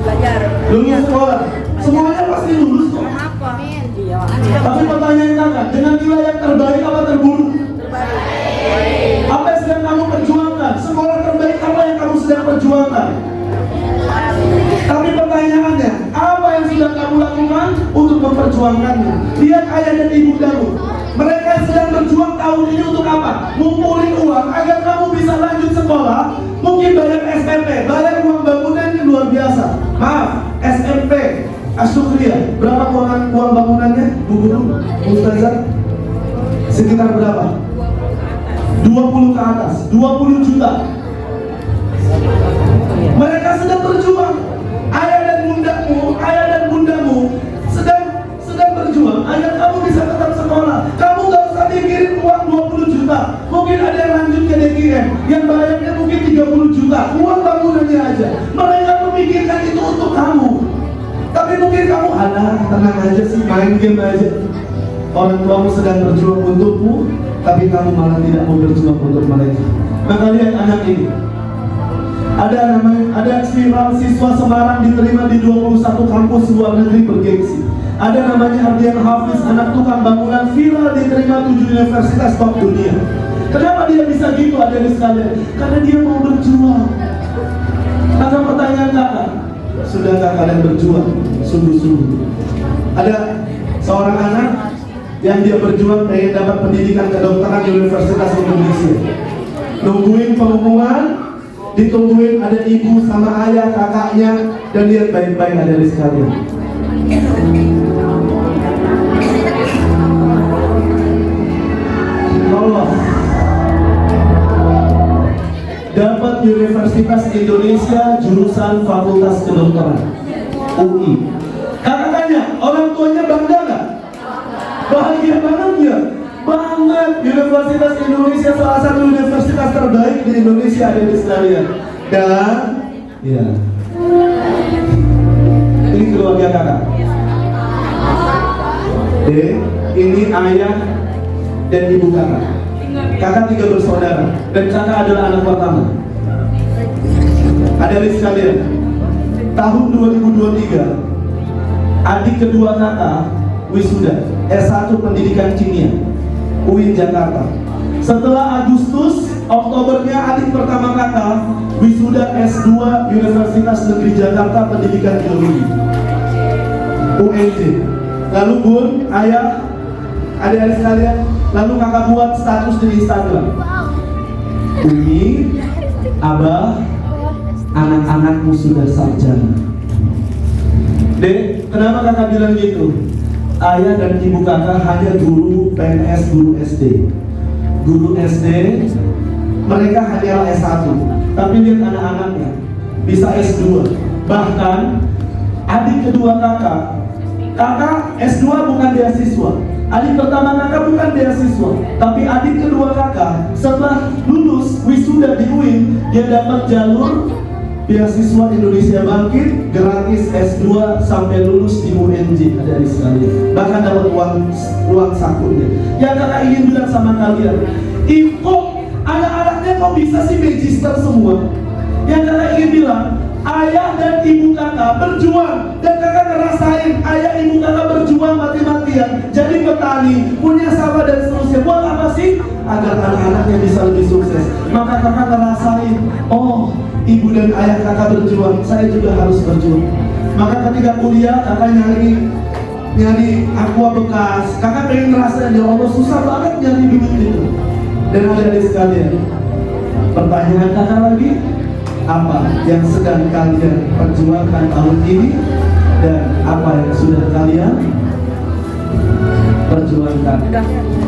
Belajar. Lulus sekolah. Semuanya pasti lulus kok. Amin. Tapi pertanyaan kakak, dengan nilai yang terbaik apa terburuk? Apa yang sedang kamu perjuangkan? Sekolah terbaik apa yang kamu sedang perjuangkan? Tapi pertanyaannya, apa yang sudah kamu lakukan untuk memperjuangkannya? Lihat ayah dan ibu kamu. Mereka sedang berjuang tahun ini untuk apa? Ngumpulin uang agar kamu bisa lanjut sekolah. Mungkin bayar SPP, bayar uang bangunan yang luar biasa. Maaf, SMP, Asyukriya, berapa uang bangunannya? Bu Guru, Ustazah? Sekitar berapa? 20 ke atas, 20 juta. Mereka sedang berjuang. Ayah dan bundamu sedang berjuang agar kamu bisa tetap sekolah. Kamu gak usah mikirin uang 20 juta. Mungkin ada yang lanjut ke DKM yang bayarnya mungkin 30 juta. Uang bangunannya aja. Mereka memikirkan itu untuk kamu. Tapi mungkin kamu tenang aja sih, main game aja. Orang tuamu sedang berjuang untukmu, tapi kamu malah tidak mau berjuang untuk mereka. Maka lihat anak ini. Ada viral siswa Semarang diterima di 21 kampus luar negeri bergengsi. Ada namanya Ardian Hafiz, anak tukang bangunan viral diterima 7 universitas top dunia. Kenapa dia bisa gitu adik sekalian? Karena dia mau berjuang. Maka pertanyaan kakak, sudahkah kalian berjuang sungguh-sungguh? Ada seorang anak yang dia berjuang pengen dapat pendidikan kedokteran di Universitas Indonesia. Nungguin pengumuman, ditungguin ada ibu sama ayah, kakaknya, dan lihat baik-baik ada di sekalian. Allah dapat Universitas Indonesia jurusan Fakultas Kedokteran UI. Kakak tanya, orang tuanya bangga nggak? Bahagia banget ya? Banget. Universitas Indonesia salah satu universitas terbaik di Indonesia ada di sekalian. Dan ya, ini keluarga kakak. Ini ayah dan ibu kakak. Kakak 3 bersaudara dan kakak adalah anak pertama. Ada di sekalian. Tahun 2023, adik kedua kakak wisuda S1 Pendidikan Kimia UIN Jakarta. Setelah Agustus, Oktobernya adik pertama kakak wisuda S2 Universitas Negeri Jakarta Pendidikan Geologi UNJ. Lalu bun, ayah, adik-adik sekalian, lalu kakak buat status di Instagram. Umi, abah, anak-anakmu sudah sarjana. Dek, kenapa kakak bilang gitu? Ayah dan ibu kakak hanya guru PNS, guru SD. Guru SD, mereka hanyalah S1. Tapi lihat anak-anaknya, bisa S2. Bahkan, adik kedua kakak S2 bukan beasiswa. Adik pertama kakak bukan beasiswa. Tapi adik kedua kakak, setelah lulus wisuda di UIN, dia dapat jalur beasiswa Indonesia Bangkit gratis S2 sampai lulus di UNJ, ada di sekalian. Bahkan dapat uang sakunya. Yang kakak ingin bilang sama kalian, kok anak-anaknya kok bisa sih magister semua? Yang kakak ingin bilang, ayah dan ibu kakak berjuang, dan kakak ngerasain ayah ibu kakak berjuang mati-matian jadi petani, punya sawah dan seterusnya. Buat apa sih? Agar anak-anaknya bisa lebih sukses. Maka kakak ngerasain, oh ibu dan ayah kakak berjuang, saya juga harus berjuang. Maka ketika kuliah kakak nyari aqua bekas, kakak pengen ngerasain, ya Allah susah banget nyari duit itu. Dan adik-adik sekalian, pertanyaan kakak lagi, apa yang sedang kalian perjuangkan tahun ini dan apa yang sudah kalian perjuangkan?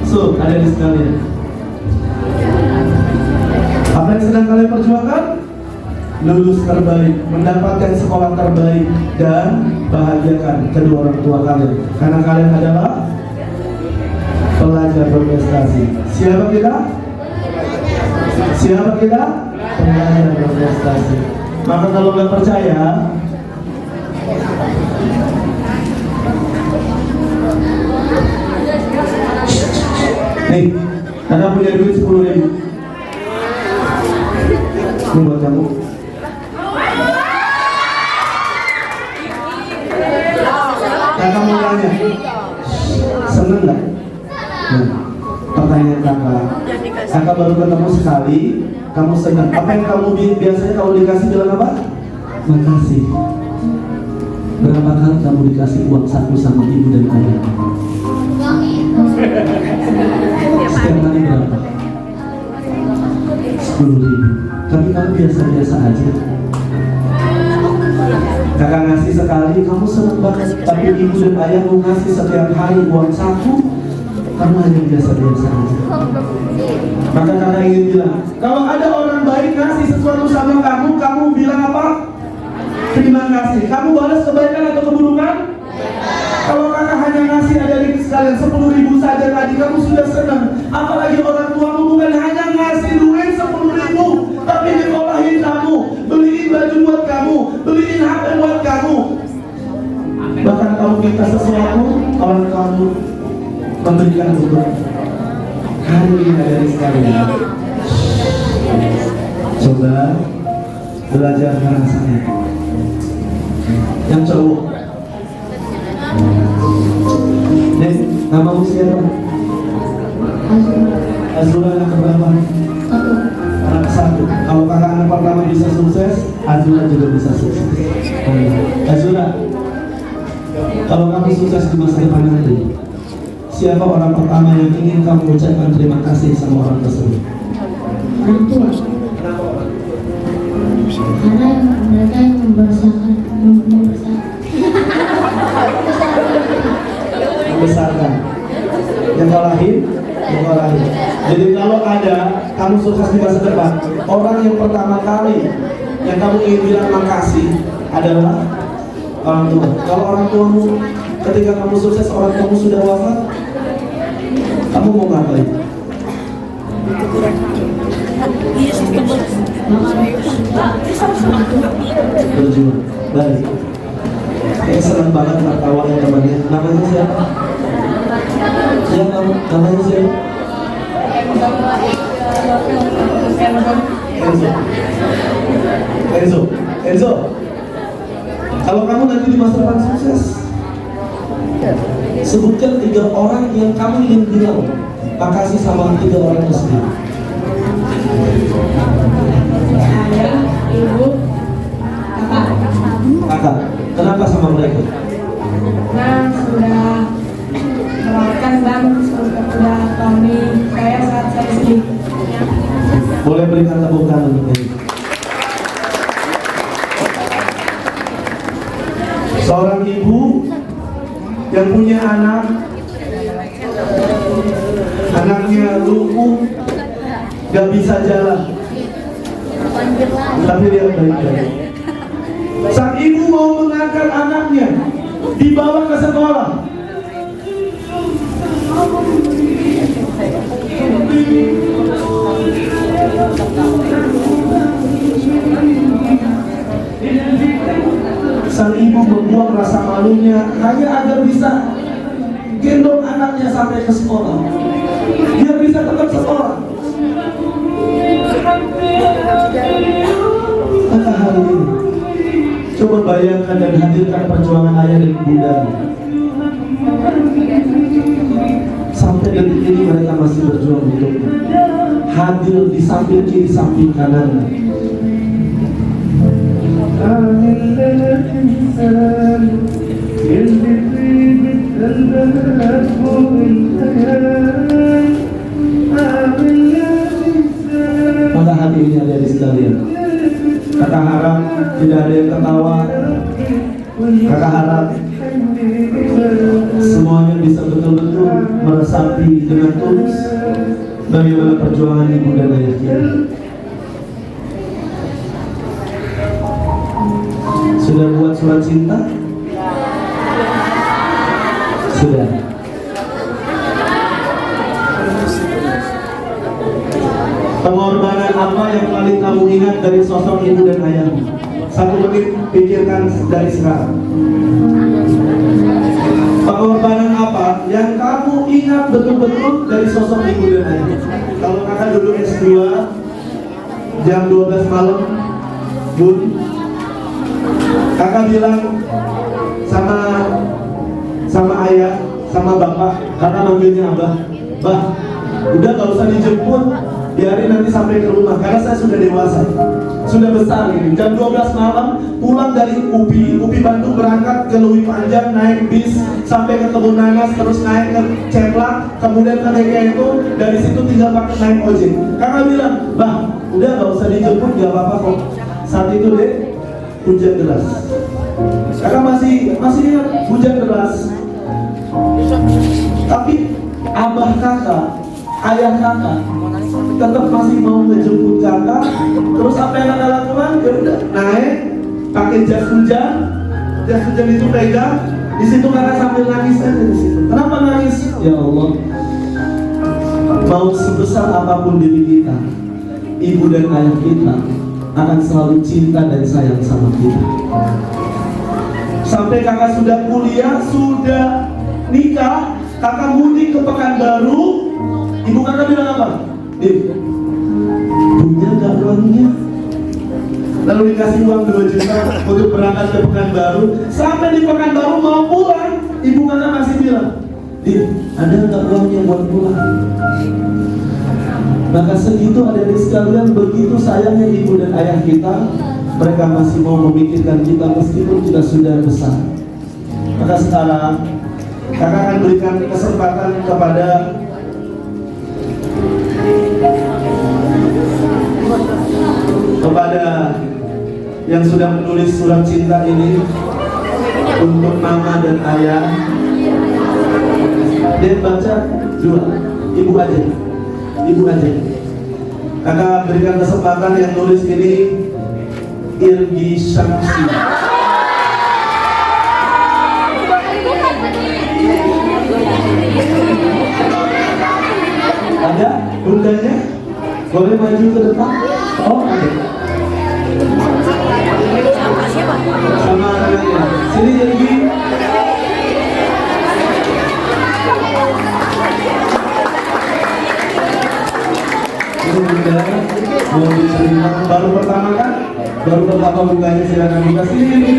So, adik-adik sekalian, apa yang sedang kalian perjuangkan? Lulus terbaik, mendapatkan sekolah terbaik, dan bahagiakan kedua orang tua kalian, karena kalian adalah pelajar berprestasi. Siapa kita? Siapa kita? Pelajar berprestasi. Maka kalau nggak percaya, nih, kakak punya duit 10.000. Ini buat kamu. Kakak mau tanya, seneng nggak? Nah, pertanyaan kakak baru ketemu sekali, kamu senang. Apa yang kamu biasanya kalau dikasih bilang apa? Makasih. Berapa kali kamu dikasih uang saku sama ibu dan ayah? Setiap hari berapa? 10.000. Tapi kamu biasa-biasa aja. Kakak ngasih sekali, kamu senang banget. Tapi ibu dan ayah mau ngasih setiap hari uang saku, kamu hanya biasa-biasa aja. Maka kakak ingin bilang, kalau ada orang baik ngasih sesuatu sama kamu, kamu bilang apa? Terima kasih. Kamu balas kebaikan atau keburukan? Kalau kakak hanya ngasih adik-adik sekalian 10.000 saja tadi, kamu sudah senang. Apalagi orang tuamu bukan hanya ngasih duit 10.000, tapi nyekolahin kamu, beliin baju buat kamu, beliin HP buat kamu. Bahkan kalau minta sesuatu, orang kamu memberikan untuk hari ini adik sekalian. Coba belajar ngerasain. Yang cowok, nih, namamu siapa? Azura anak keberapa? Anak satu. Kalau kakak anak pertama bisa sukses, Azura juga bisa sukses. Azura, kalau kamu sukses di masa depan nanti, siapa orang pertama yang ingin kamu ucapkan terima kasih sama orang tersebut? Orang tua. Karena mereka yang membesarkan, yang ngolahin. Jadi kalau ada kamu sukses di masa depan, orang yang pertama kali yang kamu ingin bilang makasih adalah orang tua. Kalau orang tuamu ketika kamu sukses, orang tuamu sudah wafat, kamu mau ngapain? Berjuang. Baik. Saya senang banget tertawa yang temannya. Namanya siapa? Ya, namanya siapa? Enzo. Kalau kamu nanti di masa depan sukses, sebutkan 3 orang yang kamu ingin bilang makasih sama 3 orang tersebut. Ayah, ibu, Kakak, kenapa sama mereka? karena sudah merawatkan dan sudah kami saya saat saya sedih. Boleh berikan tepuk tangan untuk ini. Seorang ibu yang punya anaknya lumpuh, gak bisa jalan, tapi dia baik-baik. Sang ibu mau mengangkat anaknya, dibawa ke sekolah. Sang ibu membuang rasa malunya hanya agar bisa gendong anaknya sampai ke sekolah. Dia bisa tetap sekolah. Maka hari ini Coba bayangkan dan hadirkan perjuangan ayah dan bunda. Sampai detik ini mereka masih berjuang untukmu. Hadir di samping kiri, samping kanan. Maka hati ini ada di sekalian. Kakak harap tidak ada yang tertawa. Kakak harap semuanya bisa betul-betul meresapi dengan tulus bagaimana perjuangan ibu dan ayah kita. Sudah buat surat cinta? Sudah. Pengorbanan apa yang paling kamu ingat dari sosok ibu dan ayahmu? 1 menit pikirkan dari sekarang. Pengorbanan apa yang kamu ingat betul-betul dari sosok ibu dan ayah? Kalau kakak dulu S2 jam 12 malam, Bun, kakak bilang sama ayah, sama bapak, karena manggilnya abah, bah, udah gak usah dijemput, biarin nanti sampai ke rumah, karena saya sudah dewasa, sudah besar gitu. Jam 12 malam pulang dari UPI Bandung, berangkat ke Lewi Panjang, naik bis sampai ke Kebun Nanas, terus naik ke Ceplak, kemudian ke TK itu, dari situ tinggal pakai naik ojek. Kakak bilang, bah, udah gak usah dijemput, gak apa-apa kok. Saat itu deh, hujan deras. Kakak masih ingat hujan deras. Tapi abah kakak, ayah kakak tetap masih mau ngejemput kakak. Terus apa yang kakak lakukan? Ya udah naik, pakai jas hujan itu pegang. Di situ kakak sambil nangis aja di situ. Kenapa nangis? Ya Allah, mau sebesar apapun diri kita, ibu dan ayah kita akan selalu cinta dan sayang sama kita. Sampai kakak sudah kuliah, sudah nikah, kakak mudik ke Pekanbaru, ibu kakak bilang apa? Punya gak uangnya? Lalu dikasih uang 2 juta untuk berangkat ke Pekanbaru. Sampai di Pekanbaru mau pulang, ibu kakak masih bilang, ada gak uangnya buat pulang? Maka segitu adik-adik sekalian, begitu sayangnya ibu dan ayah kita, mereka masih mau memikirkan kita meskipun kita sudah besar. Maka sekarang kakak akan berikan kesempatan kepada yang sudah menulis surat cinta ini untuk mama dan ayah. Dia baca 2, ibu aja. Kakak berikan kesempatan yang nulis ini, Irgi Syamsi. Ada bundanya? Boleh maju ke depan? Oh, ada. Sama anaknya. Sini Irgi. Ini bunda mau diterima baru pertama kan? Baru pertama bukanya, silakan buka. Sini Irgi.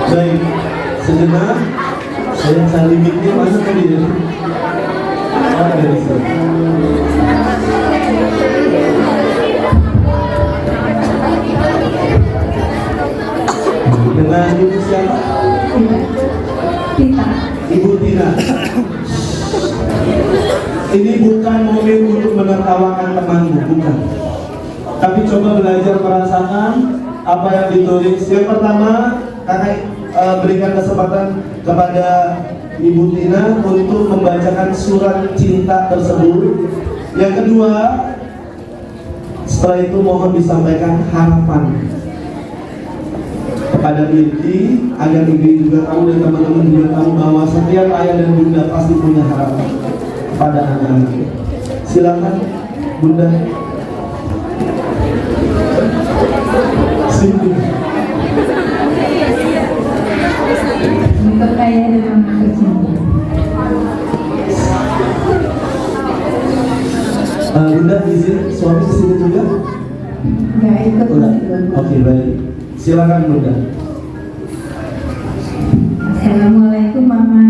Baik, sejenak saya salimiknya masuk ke dia. Ada di sini. Dengan ibu siapa? Tina. Ibu Tina. Ini bukan momen untuk menertawakan temanmu, bukan. Tapi coba belajar merasakan apa yang ditulis. Yang pertama, kakak berikan kesempatan kepada Ibu Tina untuk membacakan surat cinta tersebut. Yang kedua, setelah itu mohon disampaikan harapan kepada Irgi agar Irgi juga tahu dan teman-teman juga tahu bahwa setiap ayah dan bunda pasti punya harapan pada anak-anaknya. Silakan bunda. Sini. Untuk ayah dan anak tercinta, Oke, baik. Silakan Bunda. Assalamualaikum Mama.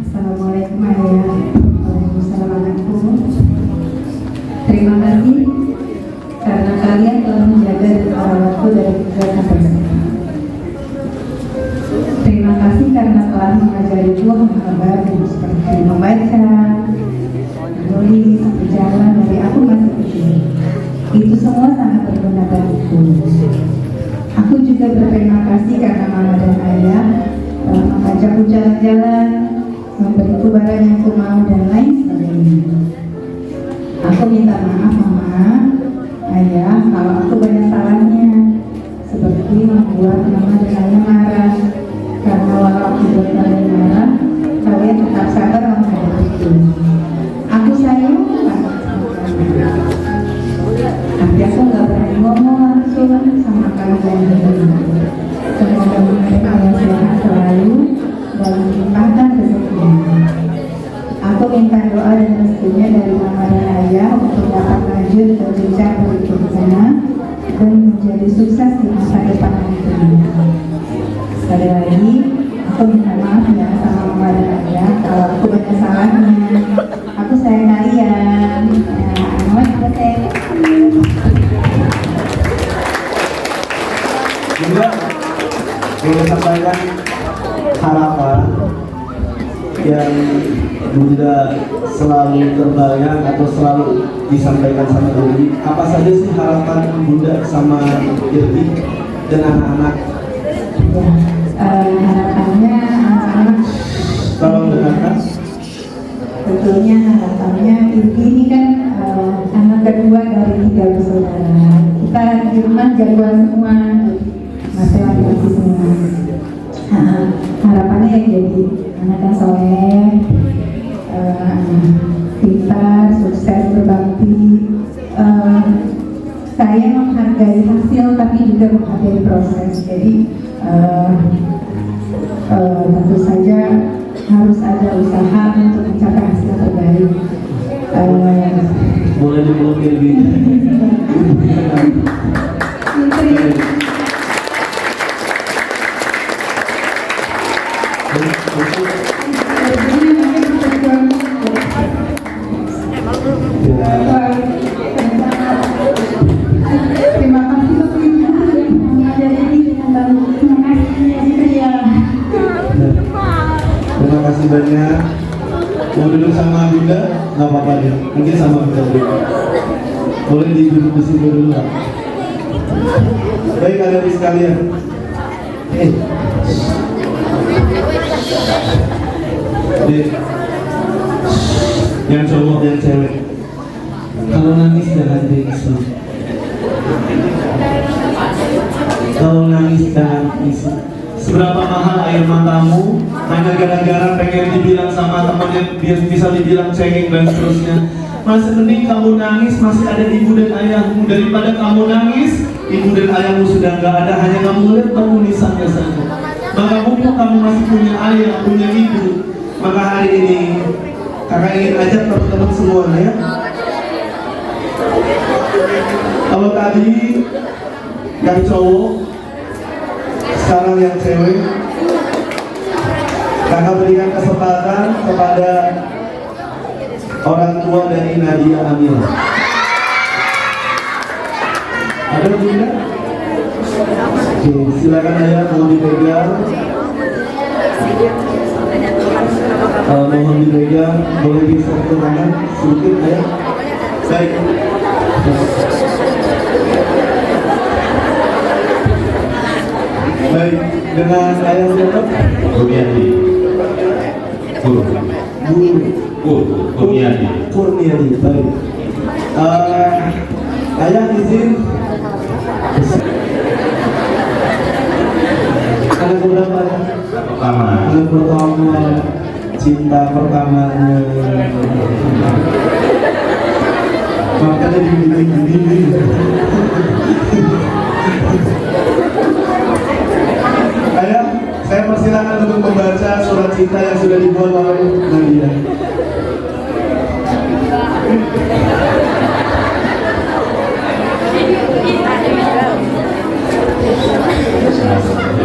Assalamualaikum Ayah. Waalaikumsalam anakku. Terima kasih karena kalian telah menjaga dan merawatku dari kecil sampai sekarang. Terima kasih karena telah mengajariku hal-hal baru seperti membaca, menulis, berjalan dari aku masih kecil. Itu semua sangat berguna bagiku. Aku juga berterima kasih karena Mama dan Ayah telah mengajakku jalan-jalan, memberiku barang yang ku mau dan lain sebagainya. Aku minta maaf Mama, Ayah, kalau aku banyak salahnya, seperti membuat Mama dan Ayah marah. Karena walau aku buat kalian marah, kalian tetap sabar menghadapiku. Aku sayang banget sama kalian. Tapi aku nggak berani ngomong langsung sama kalian. Semoga mengenai kalian sehat selalu dan melimpahkan rezekinya. Aku minta doa dan restunya dari Mama dan Ayah untuk dapat lanjut ke jenjang berikutnya dan menjadi sukses di masa depan nanti. Sekali lagi, aku minta maaf ya sama Mama dan Ayah kalau aku banyak salahnya. Aku sayang kalian. Mama juga sayang. Bunda, boleh sampaikan harapan yang Bunda selalu terbayang atau selalu disampaikan sama Irgi. Apa saja sih harapan Bunda sama Irgi dan anak-anak? Harapannya anak-anak Tolong dengarkan. tentunya harapannya ini kan anak kedua dari 3 bersaudara. Kita di rumah jagoan semua, masih laki-laki semua. Harapannya ya jadi anak yang soleh, pintar, sukses, berbakti. Saya menghargai hasil tapi juga menghargai proses. Jadi tentu saja harus ada usaha untuk mencapai hasil terbaik. Boleh dipeluk Irgi. Terima kasih untuk ibu yang mengajari ini dengan baik. Terima kasih ya. Terima kasih banyak. Mau duduk sama Bunda? Nggak apa-apa deh. Mungkin sama Bunda dulu. Boleh duduk di situ dulu lah. Baik adik-adik sekalian. Dek, yang cowok dan cewek, kalau nangis jangan diisi. Kalau nangis jangan diisi. Seberapa mahal air matamu hanya gara-gara pengen dibilang sama temannya biar bisa dibilang cengeng dan seterusnya. Masih mending kamu nangis masih ada ibu dan ayahmu daripada kamu nangis ibu dan ayahmu sudah nggak ada, hanya kamu lihat penulisannya saja. Maka mumpung kamu masih punya ayah, punya ibu, maka hari ini kakak ingin ajak teman-teman semua ya. Kalau tadi yang cowok, sekarang yang cewek, kakak berikan kesempatan kepada orang tua dari Nadia Amira. Ada Bunda? Oke, silakan ayah, mohon dipegang. Mohon dipegang, boleh geser ke kanan sedikit ayah. Baik. Baik, dengan ayah siapa? Kurniadi. Kurniadi. Kurniadi, baik. Ayah izin. Anak berapa? Pertama. Anak pertama, cinta pertamanya. Makanya gini. Ayah, saya persilakan untuk membaca surat cinta yang sudah dibuat oleh Nadia.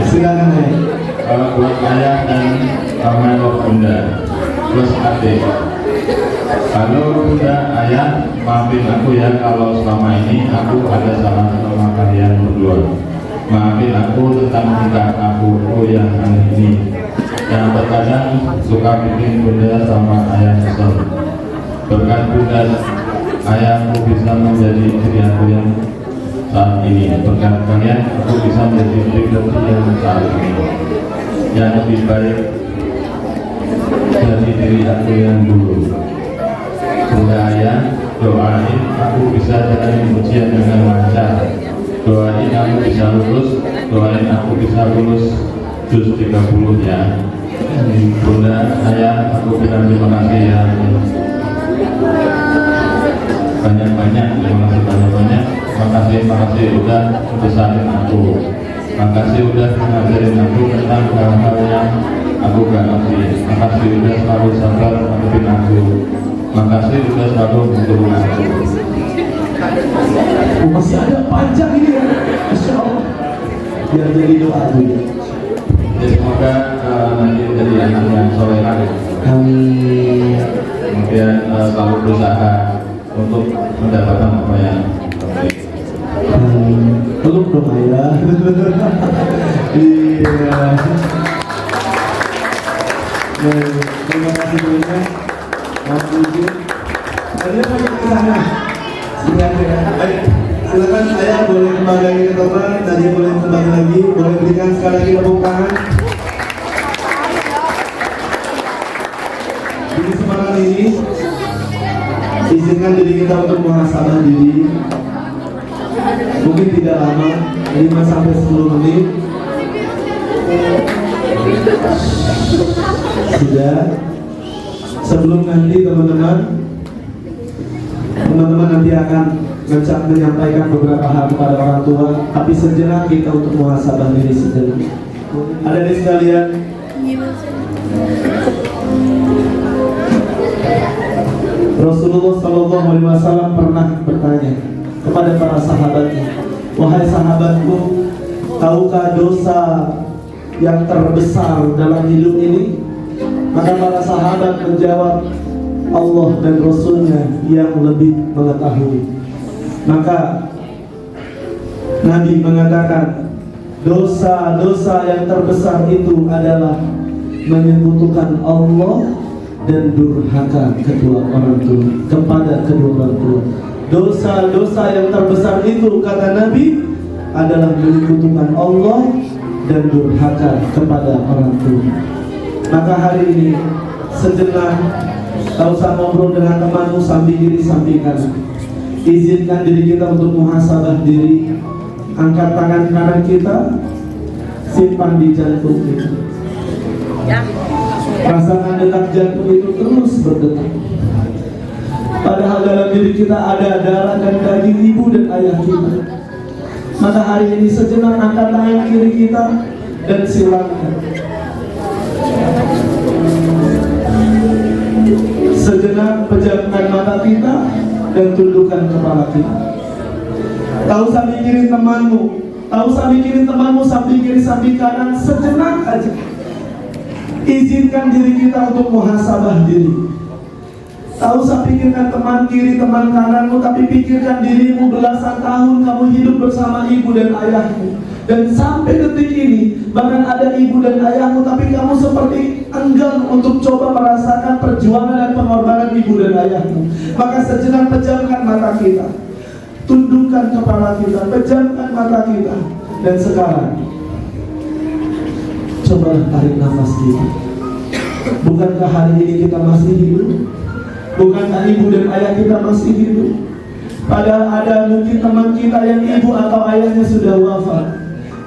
Silakan ya. Buat ayah dan paman bunda plus adik. Halo bunda, ayah, maafin aku ya kalau selama ini aku ada salah sama kalian berdua. Maafin aku tentang tingkah aku yang aneh ini, yang terkadang suka bikin bunda sama ayah kesel. Berkat bunda, ayahku bisa menjadi istri aku yang saat ini. Berkat kalian, aku bisa menjadi pribadi yang saat ini, yang lebih baik dari diri aku yang dulu. Bunda ayah, doain aku bisa jalani ujian dengan lancar. Doain aku bisa lulus, doain aku bisa lulus juz 30 ya. Bunda ayah, aku bilang terima kasih ya. Banyak-banyak, terima kasih banyak-banyak. Makasih udah besarin aku. Makasih udah ngajarin aku tentang hal-hal yang aku gak ngerti. Makasih udah selalu sabar ngadepin aku. Makasih udah selalu mendukung aku. Masih ada panjang ini ya. Masya Allah. Biar jadi doa dulu. Jadi semoga nanti jadi anak yang solehah. Amin. Kemudian selalu berusaha untuk mendapatkan apa yang terbaik. Peluk dong ayah. Iya. Terima kasih banyak. Mas Budi. Ada apa yang ke sana? Silakan ayah boleh kembali lagi ke teman. Nadia boleh kembali lagi. Boleh berikan sekali lagi tepuk tangan. Di kesempatan ini izinkan diri kita untuk muhasabah diri. Mungkin tidak lama, 5 sampai 10 menit. Sudah. Sebelum nanti teman-teman nanti akan menyampaikan beberapa hal kepada orang tua, tapi sejenak kita untuk muhasabah diri sejenak. Ada di sekalian. Rasulullah SAW pernah bertanya kepada para sahabatnya, wahai sahabatku, tahukah dosa yang terbesar dalam hidup ini? Maka para sahabat menjawab, Allah dan Rasulnya yang lebih mengetahui. Maka Nabi mengatakan, dosa-dosa yang terbesar itu adalah menyekutukan Allah dan durhaka kepada orang tua. Dosa-dosa yang terbesar itu, kata Nabi, adalah menyekutukan Allah dan durhaka kepada orang tua. Maka hari ini sejenak, tak usah ngobrol dengan temanmu sambil kiri sambil kanan. Izinkan diri kita untuk muhasabah diri. Angkat tangan kanan kita, simpan di jantung kita. Rasakan detak jantung itu terus berdetak. Padahal dalam diri kita ada darah dan daging ibu dan ayah kita. Maka hari ini sejenak angkat tangan kiri kita dan silakan. Sejenak pejamkan mata kita dan tundukkan kepala kita. Tak usah mikirin temanmu, tak usah mikirin temanmu sambil kiri sambil kanan. Sejenak aja izinkan diri kita untuk muhasabah diri. Tak usah pikirkan teman kiri, teman kananmu, tapi pikirkan dirimu. Belasan tahun kamu hidup bersama ibu dan ayahmu, dan sampai detik ini bahkan ada ibu dan ayahmu, tapi kamu seperti enggan untuk coba merasakan perjuangan dan pengorbanan ibu dan ayahmu. Maka sejenak pejamkan mata kita, tundukkan kepala kita, pejamkan mata kita, dan sekarang coba tarik nafas kita. Bukankah hari ini kita masih hidup? Bukankah ibu dan ayah kita masih hidup? Padahal ada mungkin teman kita yang ibu atau ayahnya sudah wafat.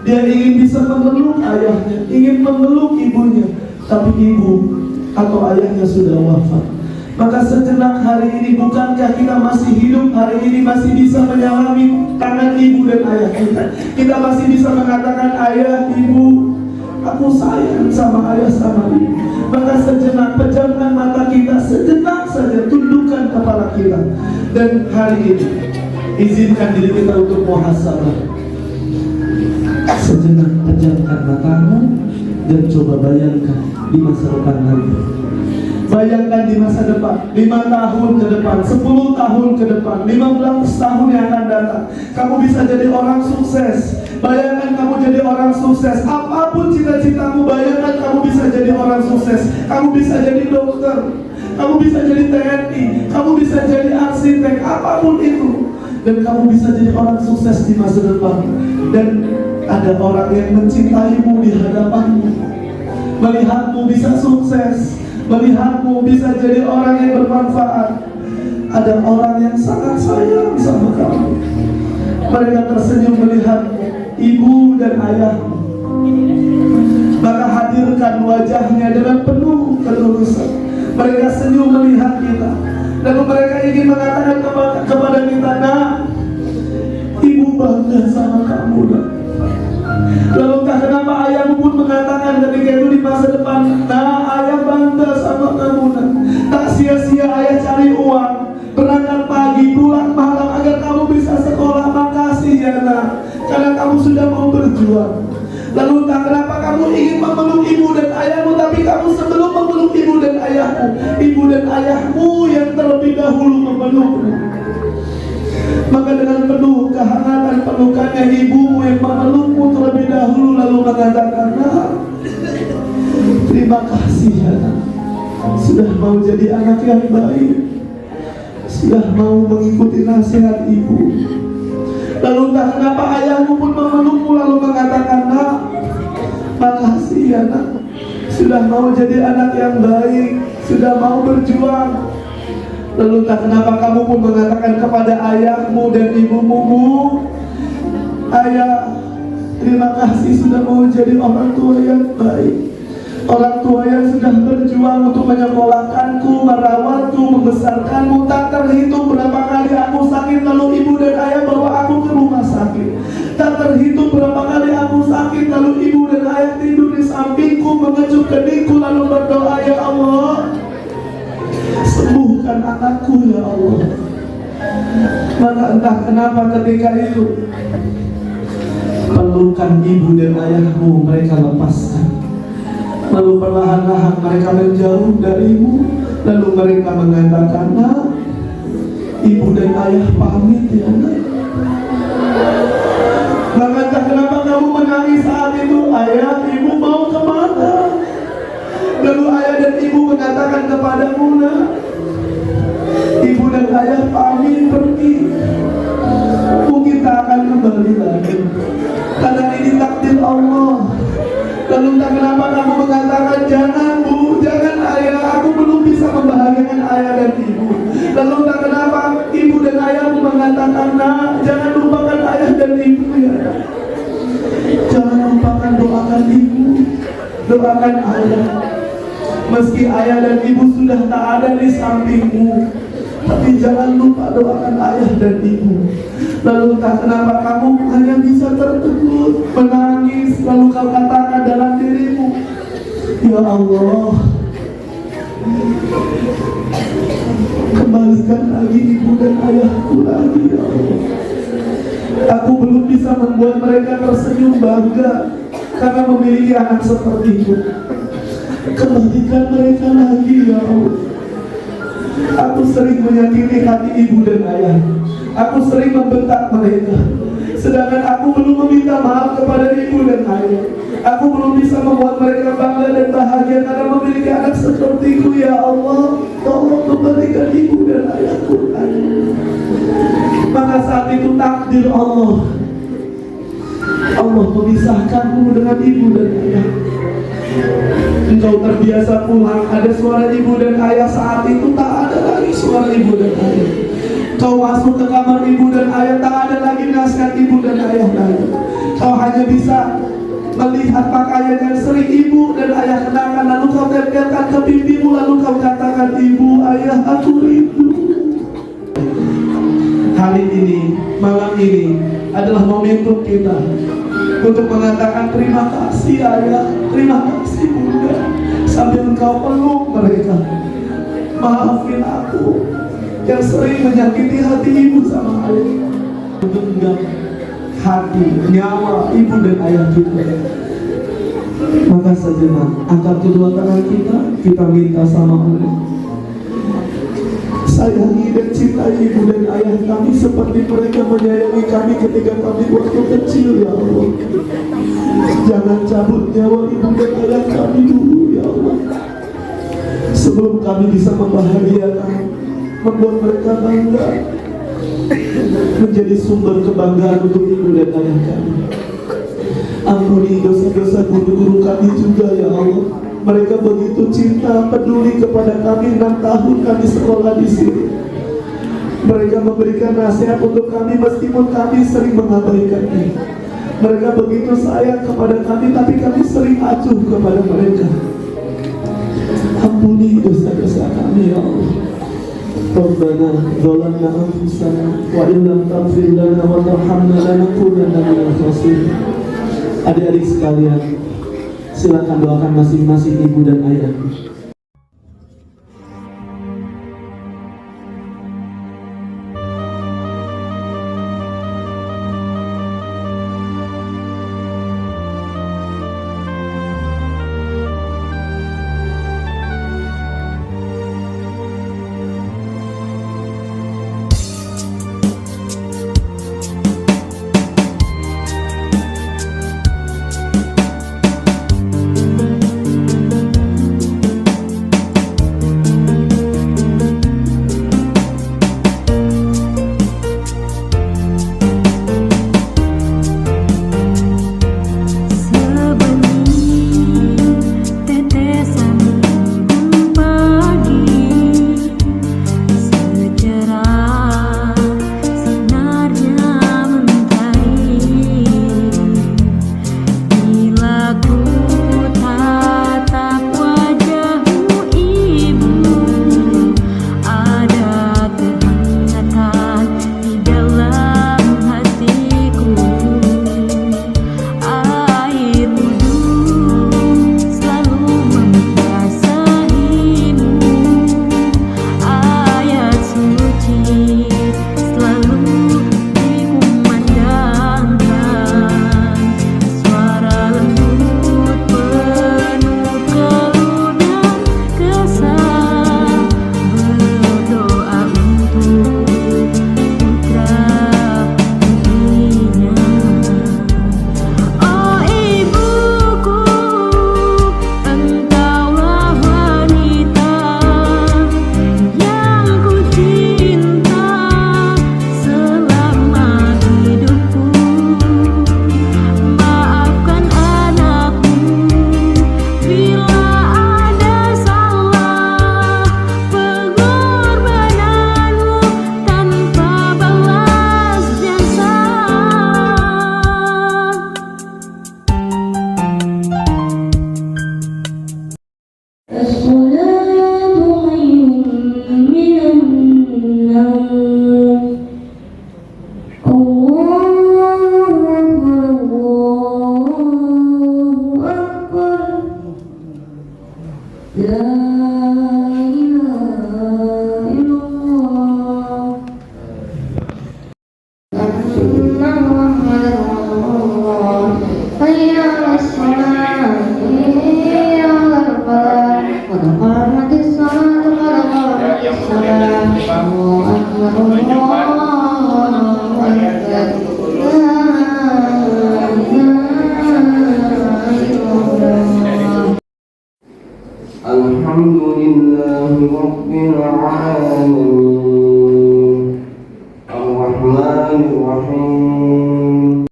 Dia ingin bisa memeluk ayahnya, ingin memeluk ibunya, tapi ibu atau ayahnya sudah wafat. Maka sejenak hari ini, bukankah kita masih hidup? Hari ini masih bisa menyalami tangan ibu dan ayah kita. Kita masih bisa mengatakan, ayah, ibu, aku sayang sama ayah sama ibu. Maka sejenak pejamkan mata kita, sejenak saja tundukkan kepala kita. Dan hari ini izinkan diri kita untuk muhasabah. Sejenak pejamkan matamu dan coba bayangkan di masa depan nanti. Bayangkan di masa depan, 5 tahun ke depan, 10 tahun ke depan, 15 tahun yang akan datang, kamu bisa jadi orang sukses. Bayangkan kamu jadi orang sukses. Apapun cita-citamu, bayangkan kamu bisa jadi orang sukses. Kamu bisa jadi dokter, kamu bisa jadi TNI, kamu bisa jadi arsitek, apapun itu. Dan kamu bisa jadi orang sukses di masa depan. Dan ada orang yang mencintaimu di hadapanmu, melihatmu bisa sukses, melihatmu bisa jadi orang yang bermanfaat. Ada orang yang sangat sayang sama kamu. Mereka tersenyum melihatmu, ibu dan ayahmu. Maka hadirkan wajahnya dengan penuh ketulusan. Mereka senyum melihat kita. Lalu mereka ingin mengatakan kepada kita, "Nak, ibu bangga sama kamu, nak." Lalu entah kenapa ayahmu pun mengatakan ketika itu di masa depan, "Nah, ayah bangga sama kamu, nak. Tak sia-sia ayah cari uang, berangkat pagi, pulang malam agar kamu bisa sekolah. Makasih ya, nak, karena kamu sudah mau berjuang." Lalu entah kenapa kamu ingin memeluk ibu dan ayahmu, tapi kamu sebelum memeluk ibu dan ayahmu, ibu dan ayahmu yang terlebih dahulu memelukmu. Maka dengan penuh kehangatan pelukannya, ibumu yang memelukmu terlebih dahulu lalu mengatakan, "Nah, terima kasih ya, nak. Sudah mau jadi anak yang baik, sudah mau mengikuti nasihat ibu." Lalu entah kenapa ayahmu pun memelukmu lalu mengatakan, "Nak, makasih ya, nak. Sudah mau jadi anak yang baik, sudah mau berjuang." Lalu entah kenapa kamu pun mengatakan kepada ayahmu dan ibumu, "Bu, ayah, terima kasih sudah mau jadi orang tua yang baik. Orang tua yang sudah berjuang untuk menyekolahkanku, merawatku, membesarkanmu. Tak terhitung berapa kali aku sakit, lalu ibu dan ayah bawa aku ke rumah sakit. Tak terhitung berapa kali aku sakit, lalu ibu dan ayah tidur di sampingku, mengecup keningku, lalu berdoa, ya Allah, sembuhkan anakku ya Allah." Maka entah kenapa ketika itu pelukan ibu dan ayahmu mereka lepaskan. Lalu perlahan-lahan mereka menjauh darimu. Lalu mereka mengatakan, "Nak, ibu dan ayah pamit ya, nak." Maka entah kenapa kamu menangis saat itu, "Ayah, ibu mau kemana?" Lalu ayah dan ibu mengatakan kepadamu, "Nak, ibu dan ayah pamit pergi. Mungkin tak akan kembali lagi, karena ini takdir Allah." Lalu entah kenapa kamu mengatakan, "Jangan bu, jangan ayah, aku belum bisa membahagiakan ayah dan ibu." Lalu entah kenapa ibu dan ayahmu mengatakan, "Nak, jangan lupakan ayah dan ibu ya. Jangan lupakan doakan ibu, doakan ayah. Meski ayah dan ibu sudah tak ada di sampingmu, tapi jangan lupa doakan ayah dan ibu." Lalu entah kenapa kamu hanya bisa tertegun, menangis. Lalu kau katakan dalam dirimu, "Ya Allah, kembalikan lagi ibu dan ayahku lagi ya Allah. Aku belum bisa membuat mereka tersenyum bangga karena memiliki anak sepertiku. Kembalikan mereka lagi ya Allah. Aku sering menyakiti hati ibu dan ayah. Aku sering membentak mereka, sedangkan aku belum meminta maaf kepada ibu dan ayah. Aku belum bisa membuat mereka bangga dan bahagia karena memiliki anak sepertiku ya Allah. Tolong kembalikan ibu dan ayahku." Maka saat itu takdir Allah. Allah memisahkanmu dengan ibu dan ayah. Engkau terbiasa pulang, ada suara ibu dan ayah. Saat itu tak ada lagi suara ibu dan ayah. Kau masuk ke kamar ibu dan ayah, tak ada lagi nasihat ibu dan ayah lagi. Kau hanya bisa melihat pakaian yang sering ibu dan ayah kenakan, lalu kau tempelkan ke pipimu, lalu kau katakan, "Ibu, ayah, aku rindu." Hari ini, malam ini adalah momentum kita untuk mengatakan terima kasih ayah, terima kasih bunda, sambil engkau peluk mereka. Maafin aku yang sering menyakiti hati ibu sama ayah, menggenggam hati, nyawa ibu dan ayah kita. Maka sejenak angkat kedua tangan kita minta sama Allah. Sayangi dan cintai ibu dan ayah kami seperti mereka menyayangi kami ketika kami waktu kecil, ya Allah. Jangan cabut nyawa ibu dan ayah kami dulu, ya Allah. Sebelum kami bisa membahagiakan, membuat mereka bangga, menjadi sumber kebanggaan untuk ibu dan ayah kami. Ampuni dosa-dosa guru-guru kami juga, ya Allah. Mereka begitu cinta, peduli kepada kami 6 tahun kami sekolah di sini. Mereka memberikan nasihat untuk kami meskipun kami sering mengabaikannya. Mereka begitu sayang kepada kami, tapi kami sering acuh kepada mereka. Ampuni dosa-dosa kami, ya Allah. Rabbana zalamna anfusana wa illam taghfir lana wa tarhamna lanakunanna minal khasirin. Adik-adik sekalian, silakan doakan masing-masing ibu dan ayah. Alhamdulillahi Rabbil Alamin Ar-Rahmanir Rahim.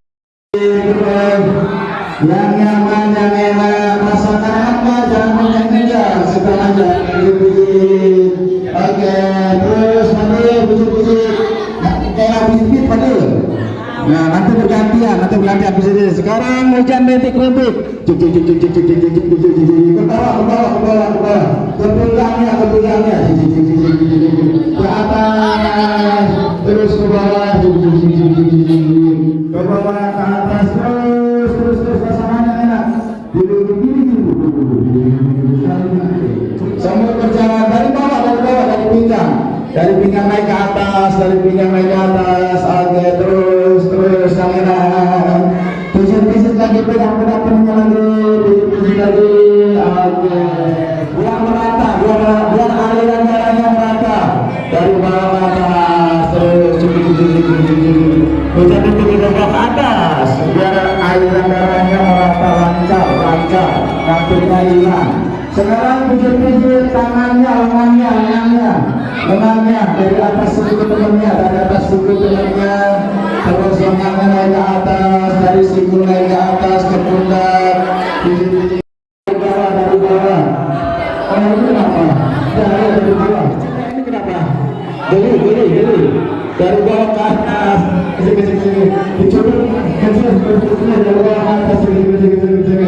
Yang nyaman, yang enak, rasakan apa, jangan mengejar, sekarang jangan puji-puji. Oke, terus nanti puji-puji, kayak puji-puji pada. Nah, nanti bergantian puji-puji. Sekarang hujan rintik-rintik. Ke bawah, ke pinggangnya, ke atas, terus ke bawah, ke atas, terus pasangannya enak. Sambil berjalan dari bawah, dari pinggang naik ke atas, oke, terus yang enak. Pijit lagi, pegang pedangnya lagi, Sekarang pijit-pijit tangannya, lengannya dari atas siku temannya, terus lengannya naik ke atas, dari siku naik ke atas ke pundak, pijit-pijit dari bawah. Oh ini kenapa? Dari bawah. Ini kenapa? Geli. Dari bawah ke atas, kesini. Dicoba, dari bawah ke atas, kesini.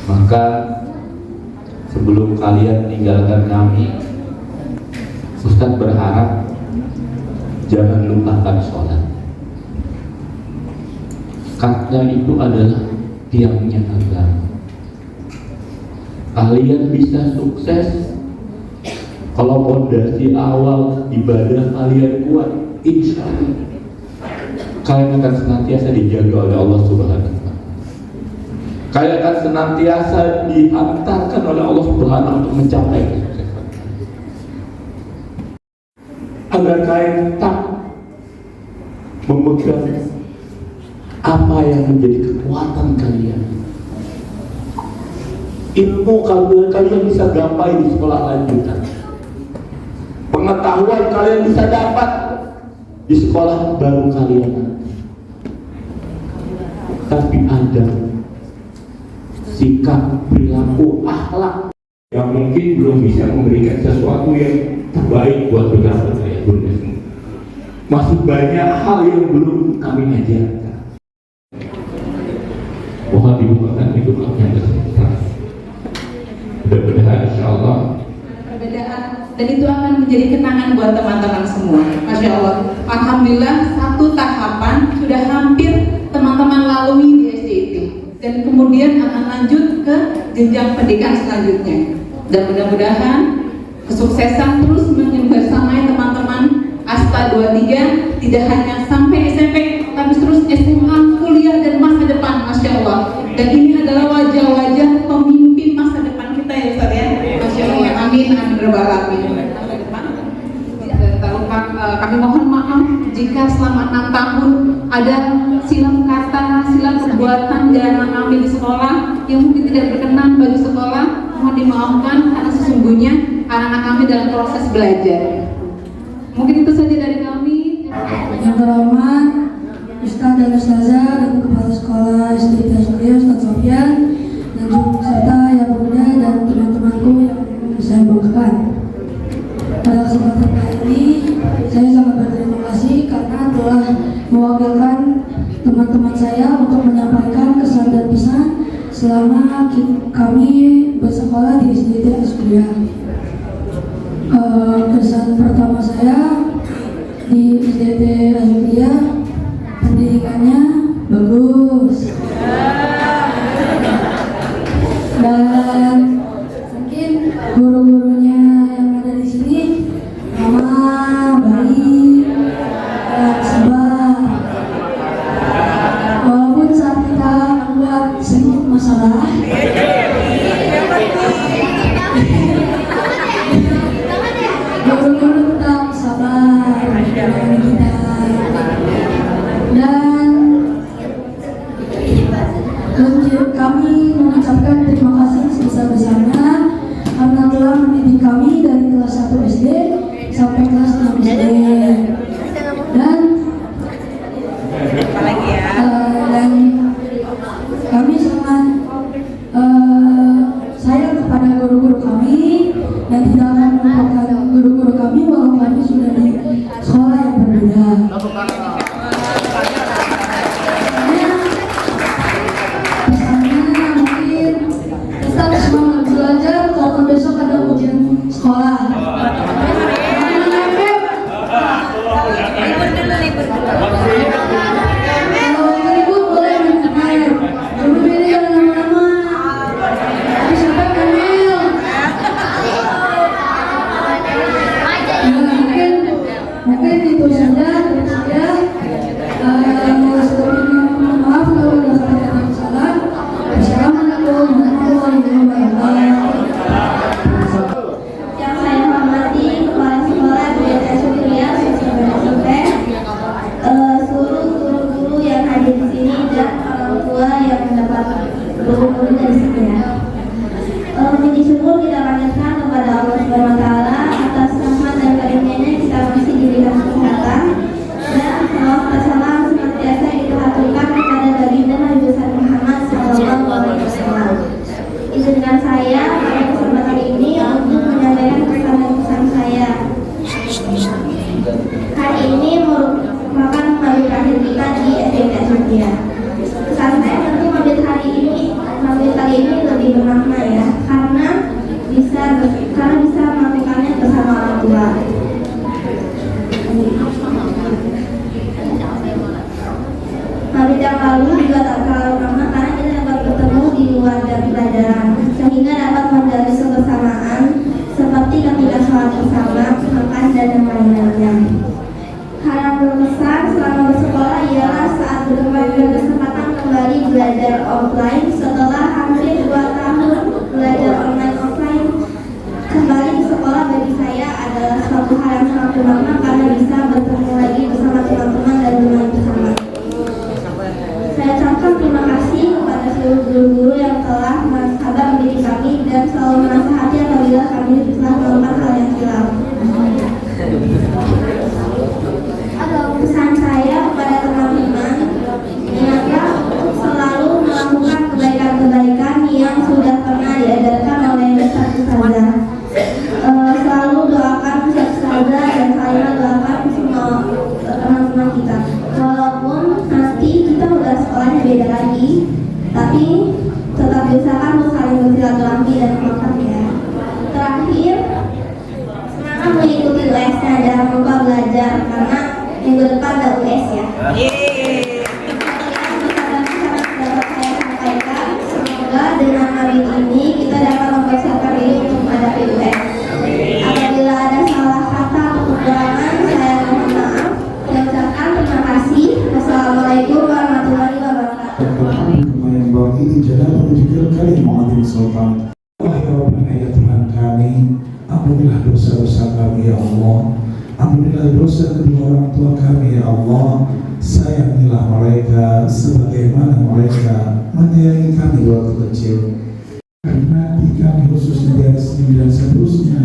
Maka sebelum kalian tinggalkan kami, Ustadz berharap jangan lupakan sholat, karena itu adalah tiangnya agama. Kalian bisa sukses kalau fondasi awal ibadah kalian kuat, insya Allah kalian akan senantiasa dijaga oleh Allah Subhanahu wa Ta'ala. Kalian akan senantiasa diantarkan oleh Allah Subhanahu untuk mencapai kesuksesan. Agar kalian tak memegang apa yang menjadi kekuatan kalian. Ilmu kalian bisa gapai di sekolah lanjutan. Pengetahuan kalian bisa dapat di sekolah baru kalian. Tapi ada sikap, perilaku, akhlak yang mungkin belum bisa memberikan sesuatu yang terbaik buat beberapa saya. Masih banyak hal yang belum kami ajarkan. Mohon dibukakan yang tersebut. Mudah-mudahan insya Allah perbedaan, dan itu akan menjadi kenangan buat teman-teman semua. Masya Allah, alhamdulillah satu tahapan sudah hampir teman-teman lalui di SDIT, dan kemudian akan lanjut ke jenjang pendidikan selanjutnya. Dan mudah-mudahan kesuksesan terus membersamai teman-teman Asta 23 tidak hanya sampai SMP, tapi terus SMA, kuliah, dan masa depan. Masya Allah. Dan ini adalah wajah-wajah pemimpin masa depan kita ya Ustaz ya. Masya Allah. Amin. Amin. Rabbal alamin. Kami mohon maaf jika selama 6 tahun ada silap kata, silap perbuatan di anak kami di sekolah yang mungkin tidak berkenan bagi sekolah. Mohon dimaafkan karena sesungguhnya anak-anak kami dalam proses belajar. Mungkin itu saja dari kami. Yang terhormat Ustadz dan Ustazah dan Kepala Sekolah SDIT Surya Ustadz Sofyan, dan juga serta yang muda dan teman-temanku yang saya banggakan. Pada kesempatan kali ini saya sangat berterima kasih karena telah mewakilkan teman-teman saya untuk menyampaikan kesan dan pesan selama kami bersekolah di SDIT Surya. Kesan pertama saya di SDIT Surya, pendidikannya bagus dan mungkin guru-gurunya yang ada di sini melupakan guru-guru kami walau kami sudah di sekolah yang berbeda. Pesannya mungkin tetap semangat belajar kalau besok ada ujian sekolah. Mungkin itu saja dari saya. Maaf kalau ada kata-kata yang salah. Assalamualaikum warahmatullahi wabarakatuh. Yang saya hormati kepala sekolah BSD Syukriya SMP, seluruh guru-guru yang hadir di sini dan orang tua yang mendapat guru-guru dari sini ya. Puji syukur kita panjatkan kepada Allah Subhanahu Wa Taala atas rahmat dan karunia-Nya kita masih diberikan kesehatan dan salawat salam senantiasa kita aturkan kepada baginda Nabi besar Muhammad Sallallahu Alaihi Wasallam. Izinkan saya pada kesempatan ini untuk menyampaikan pesan saya. Hari ini merupakan hari terakhir kita di SMP Syukriya. Pesan saya tentu mabit kali ini lebih bermakna ya, karena bisa melakukannya bersama orang tua. Mabit yang lalu juga tak terlalu lama karena kita dapat bertemu di luar dari pelajaran, sehingga dapat menjalin kebersamaan seperti ketika sholat bersama, makan dan yang lainnya. Hal yang berkesan selama bersekolah ialah saat berkesempatan kembali belajar offline setelah hampir 2 tahun belajar online offline. Kembali ke sekolah bagi saya adalah suatu hal yang sangat bermakna karena bisa bertemu lagi bersama teman-teman dan bermain bersama. Saya ucapkan terima kasih kepada seluruh guru-guru yang telah sabar mendidik kami dan selalu menasihati apabila kami telah melakukan hal yang hilaf. Pesan saya kepada teman-teman, ingatlah untuk selalu melakukan kebaikan-kebaikan yang sudah pernah diajarkan oleh Ustaz Ustazah. Selalu doakan Ustaz Ustazah dan saya doakan semua teman-teman kita. Walaupun nanti kita udah sekolahnya beda lagi, tapi tetap diusahakan untuk saling bersilaturahmi dan makan ya. Terakhir, semangat mengikuti US-nya, jangan lupa belajar karena minggu depan ada US ya. Semoga dengan hari ini kita dapat mempersiapkan diri untuk menghadapi US. Apabila ada salah kata atau kekurangan, saya mohon maaf. Saya ucapkan terima kasih. Wassalamualaikum warahmatullahi wabarakatuh. Ya Tuhan kami, ampunilah dosa-dosa kami ya Allah. Ampunilah dosa kedua orang tua kami ya Allah. Sayangilah mereka sebagaimana mereka menyayangi kami waktu kecil. Nanti kami khususnya dari sini dan seterusnya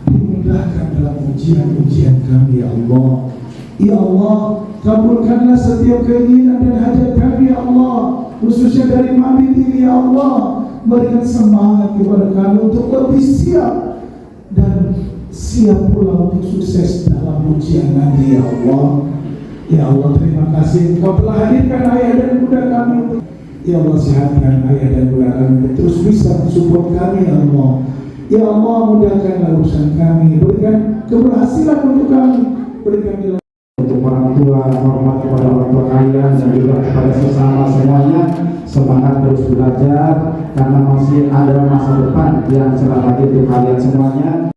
dimudahkan dalam ujian-ujian kami ya Allah. Ya Allah, kabulkanlah setiap keinginan dan hajat kami ya Allah, khususnya dari mabit ini ya Allah. Berikan semangat kepada kami untuk lebih siap dan siap pula untuk sukses dalam ujian nanti ya Allah. Ya Allah, terima kasih Engkau telah hadirkan ayah dan bunda kami. Ya Allah, sehatkan ayah dan bunda kami terus bisa mensupport kami ya Allah. Ya Allah, mudahkanlah urusan kami, berikan keberhasilan untuk kami, berikan nilai untuk orang tua, hormat kepada orang tua kalian dan juga kepada sesama semuanya. Semangat terus belajar karena masih ada masa depan yang cerah lagi untuk kalian semuanya.